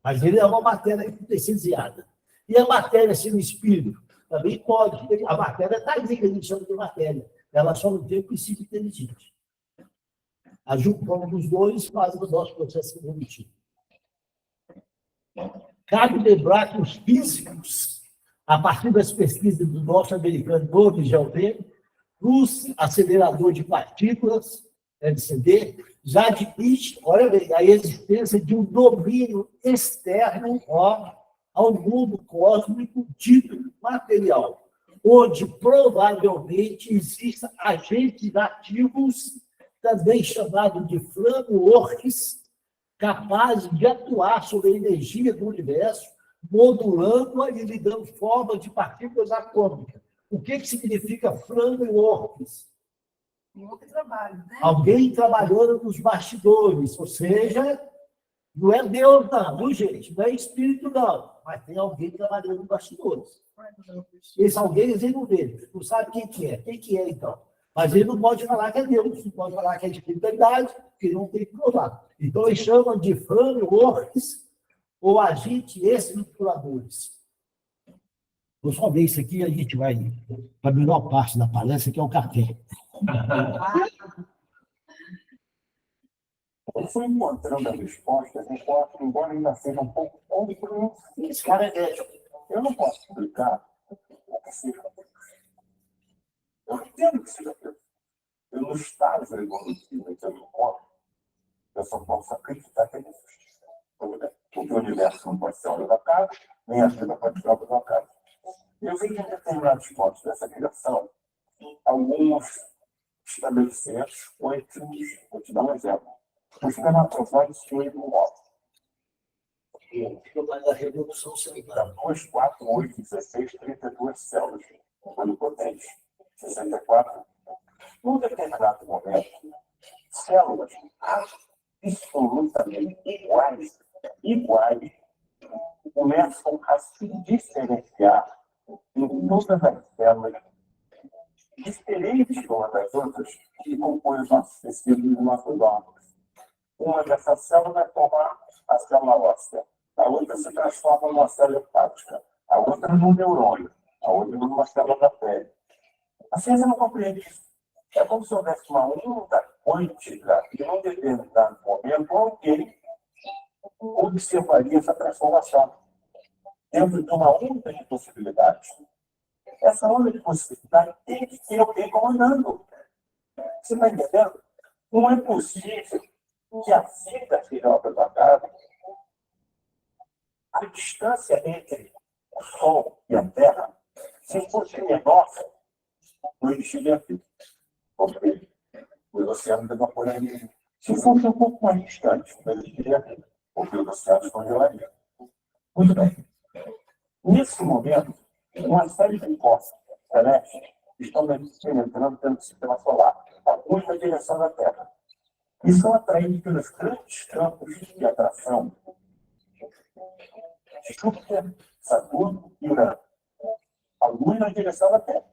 Mas ele é uma matéria licenciada. E a matéria sem o espírito? Também pode. A matéria está aí, que a gente chama de matéria. Ela só não tem o princípio inteligente. A junção dos dois faz o nosso processo evolutivo. Cabe lembrar que os físicos, a partir das pesquisas do norte-americano Bob Gelden, os acelerador de partículas, LCD, já admite, olha bem, a existência de um domínio externo ao mundo cósmico dito material, onde provavelmente existem agentes ativos, também chamados de frameworks, capazes de atuar sobre a energia do universo, modulando-a e lhe dando forma de partículas atômicas. O que significa frameworks? Tem outro trabalho, né? Alguém trabalhando nos bastidores, ou seja, não é Deus, não, viu, gente? Não é espírito, não. Mas tem alguém trabalhando nos bastidores. Esse alguém, eles não vê. Não sabe quem que é. Quem que é, então? Mas ele não pode falar que é Deus, não pode falar que é espiritualidade, porque não tem que provar. Então, eles chamam de frameworks ou agentes estruturadores. Vou só ver isso aqui e a gente vai para a melhor parte da palestra, que é o café. Eu fui encontrando as respostas, embora ainda seja um pouco compreensível. Esse cara é médico. Eu não posso explicar o que seja. Eu entendo que seja pelo estágio evolutivo em que eu me encontro, eu só posso acreditar que é justiça. Porque o universo não pode ser obra da casa, nem a vida pode ser obra da casa. Eu vi que em determinados pontos dessa criação, alguns estabelecimentos ótimos, vou te dar um exemplo. Os espermatozoides fluem no óvulo. Da reprodução celular. 2, 4, 8, 16, 32 células onipotentes. 64. Num determinado momento, células absolutamente iguais, começam a se diferenciar em todas as células diferentes umas das outras que compõem os nossos tecidos e os nossos órgãos. Uma dessas células vai formar a célula óssea, a outra se transforma numa célula hepática, a outra num neurônio, a outra numa célula da pele. A ciência não compreende isso. É como se houvesse uma onda quântica e num determinado momento alguém observaria essa transformação dentro de uma onda de possibilidades. Essa onda de possibilidade tem que ter alguém comandando. Você está entendendo? Não é possível que a vida seja obra da casa. A distância entre o Sol e a Terra, se fosse menor, não existiria vida. Porque os oceanos evaporariam. Se fosse um pouco mais distante, não existiria vida. Porque os oceanos congelariam. Muito bem. Nesse momento, uma série de corpos celestes estão penetrando pelo sistema solar, alguns na direção da Terra. E são atraídos pelos grandes campos de atração de Júpiter, Saturno e Urano. Alguns na direção da Terra.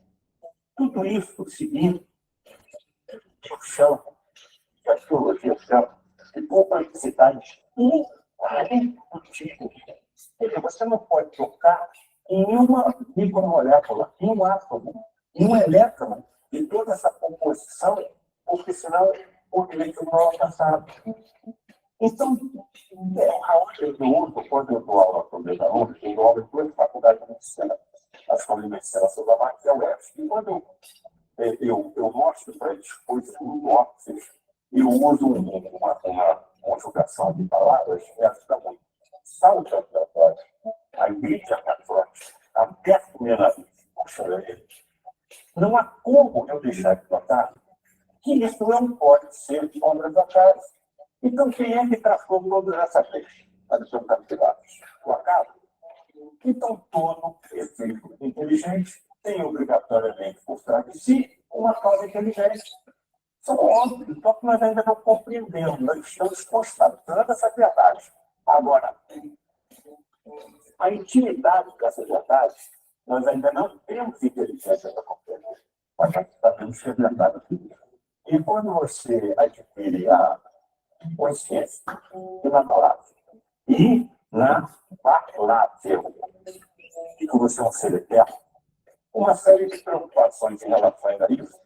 Tudo isso seguindo o chão, que a astrologia chama de complexidades Além do tipo, você não pode tocar em uma micromolécula, em um átomo, em um elétron de toda essa composição, porque senão o direito não é alcançado. Então, aonde eu uso, quando eu dou aula sobre a onde, eu dou aula em duas faculdades de medicina, a Escola de Medicina Souza Marques e a UERJ. E quando eu mostro para eles coisas muito óbvias, eu uso uma conjugação de palavras que ajuda muito. Salta católica, a igreja católica, a perfumeria, não há como eu deixar de notar que isso não pode ser obra da casa. Então, quem é que traçou todas essas leis? As capacidades. O acaso? Então, todo efeito inteligente tem obrigatoriamente por trás de si uma causa inteligente. São óbvios, só que nós ainda não compreendemos, nós estamos constatando essa verdade. Agora, a intimidade dessa verdade, nós ainda não temos inteligência para compreender, mas nós sabemos que é verdade. E quando você adquire a consciência de uma palavra e na palavra de que você é um ser eterno, uma série de preocupações em relação a isso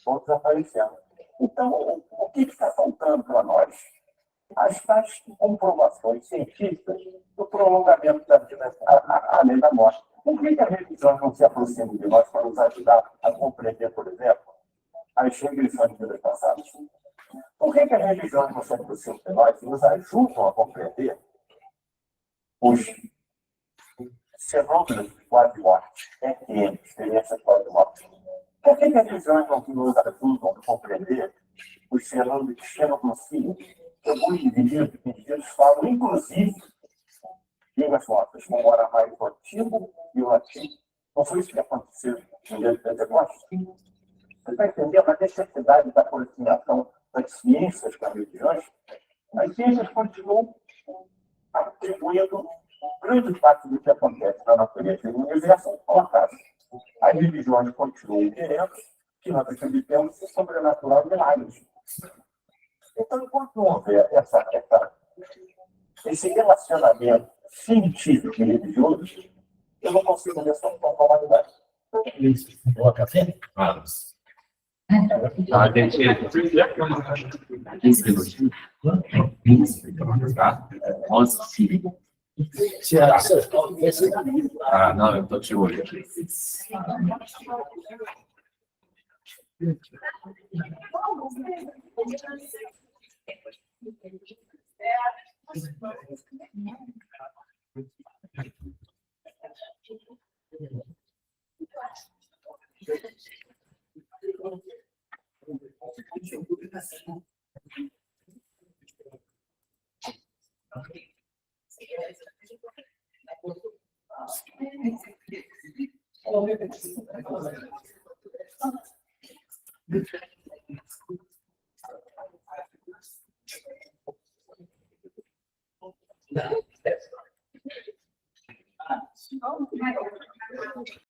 vão desaparecendo. Então, o que está faltando para nós? As tais comprovações científicas do prolongamento da vida além da morte. Por que a religião não se aproxima de nós para nos ajudar a compreender, por exemplo, as regressões de vidas passadas? Por que a religião não se aproxima de nós e nos ajudam a compreender os fenômenos de quase-morte, experiência de quase-morte? Por que as religiões não nos ajudam a compreender os fenômenos de xenoglosia? Alguns indivíduos falam, inclusive, línguas mortas, como o aramaico antigo e o latim. Não foi isso que aconteceu no dia de Pentecostes? Você está entendendo a necessidade da aproximação das ciências com as religiões? As ciências continuam atribuindo grande parte do que acontece na natureza e no universo ao acaso. As religiões continuam querendo que nós acreditemos em sobrenatural milagres. Então, enquanto não houver esse relacionamento científico e religioso, eu não consigo ver essa humanidade. Boa café? Vamos. A gente... 15 minutinhos. 15, tá? 11h05. Se acertar, vai ser amigo. Ah, não, eu tô de olho aqui.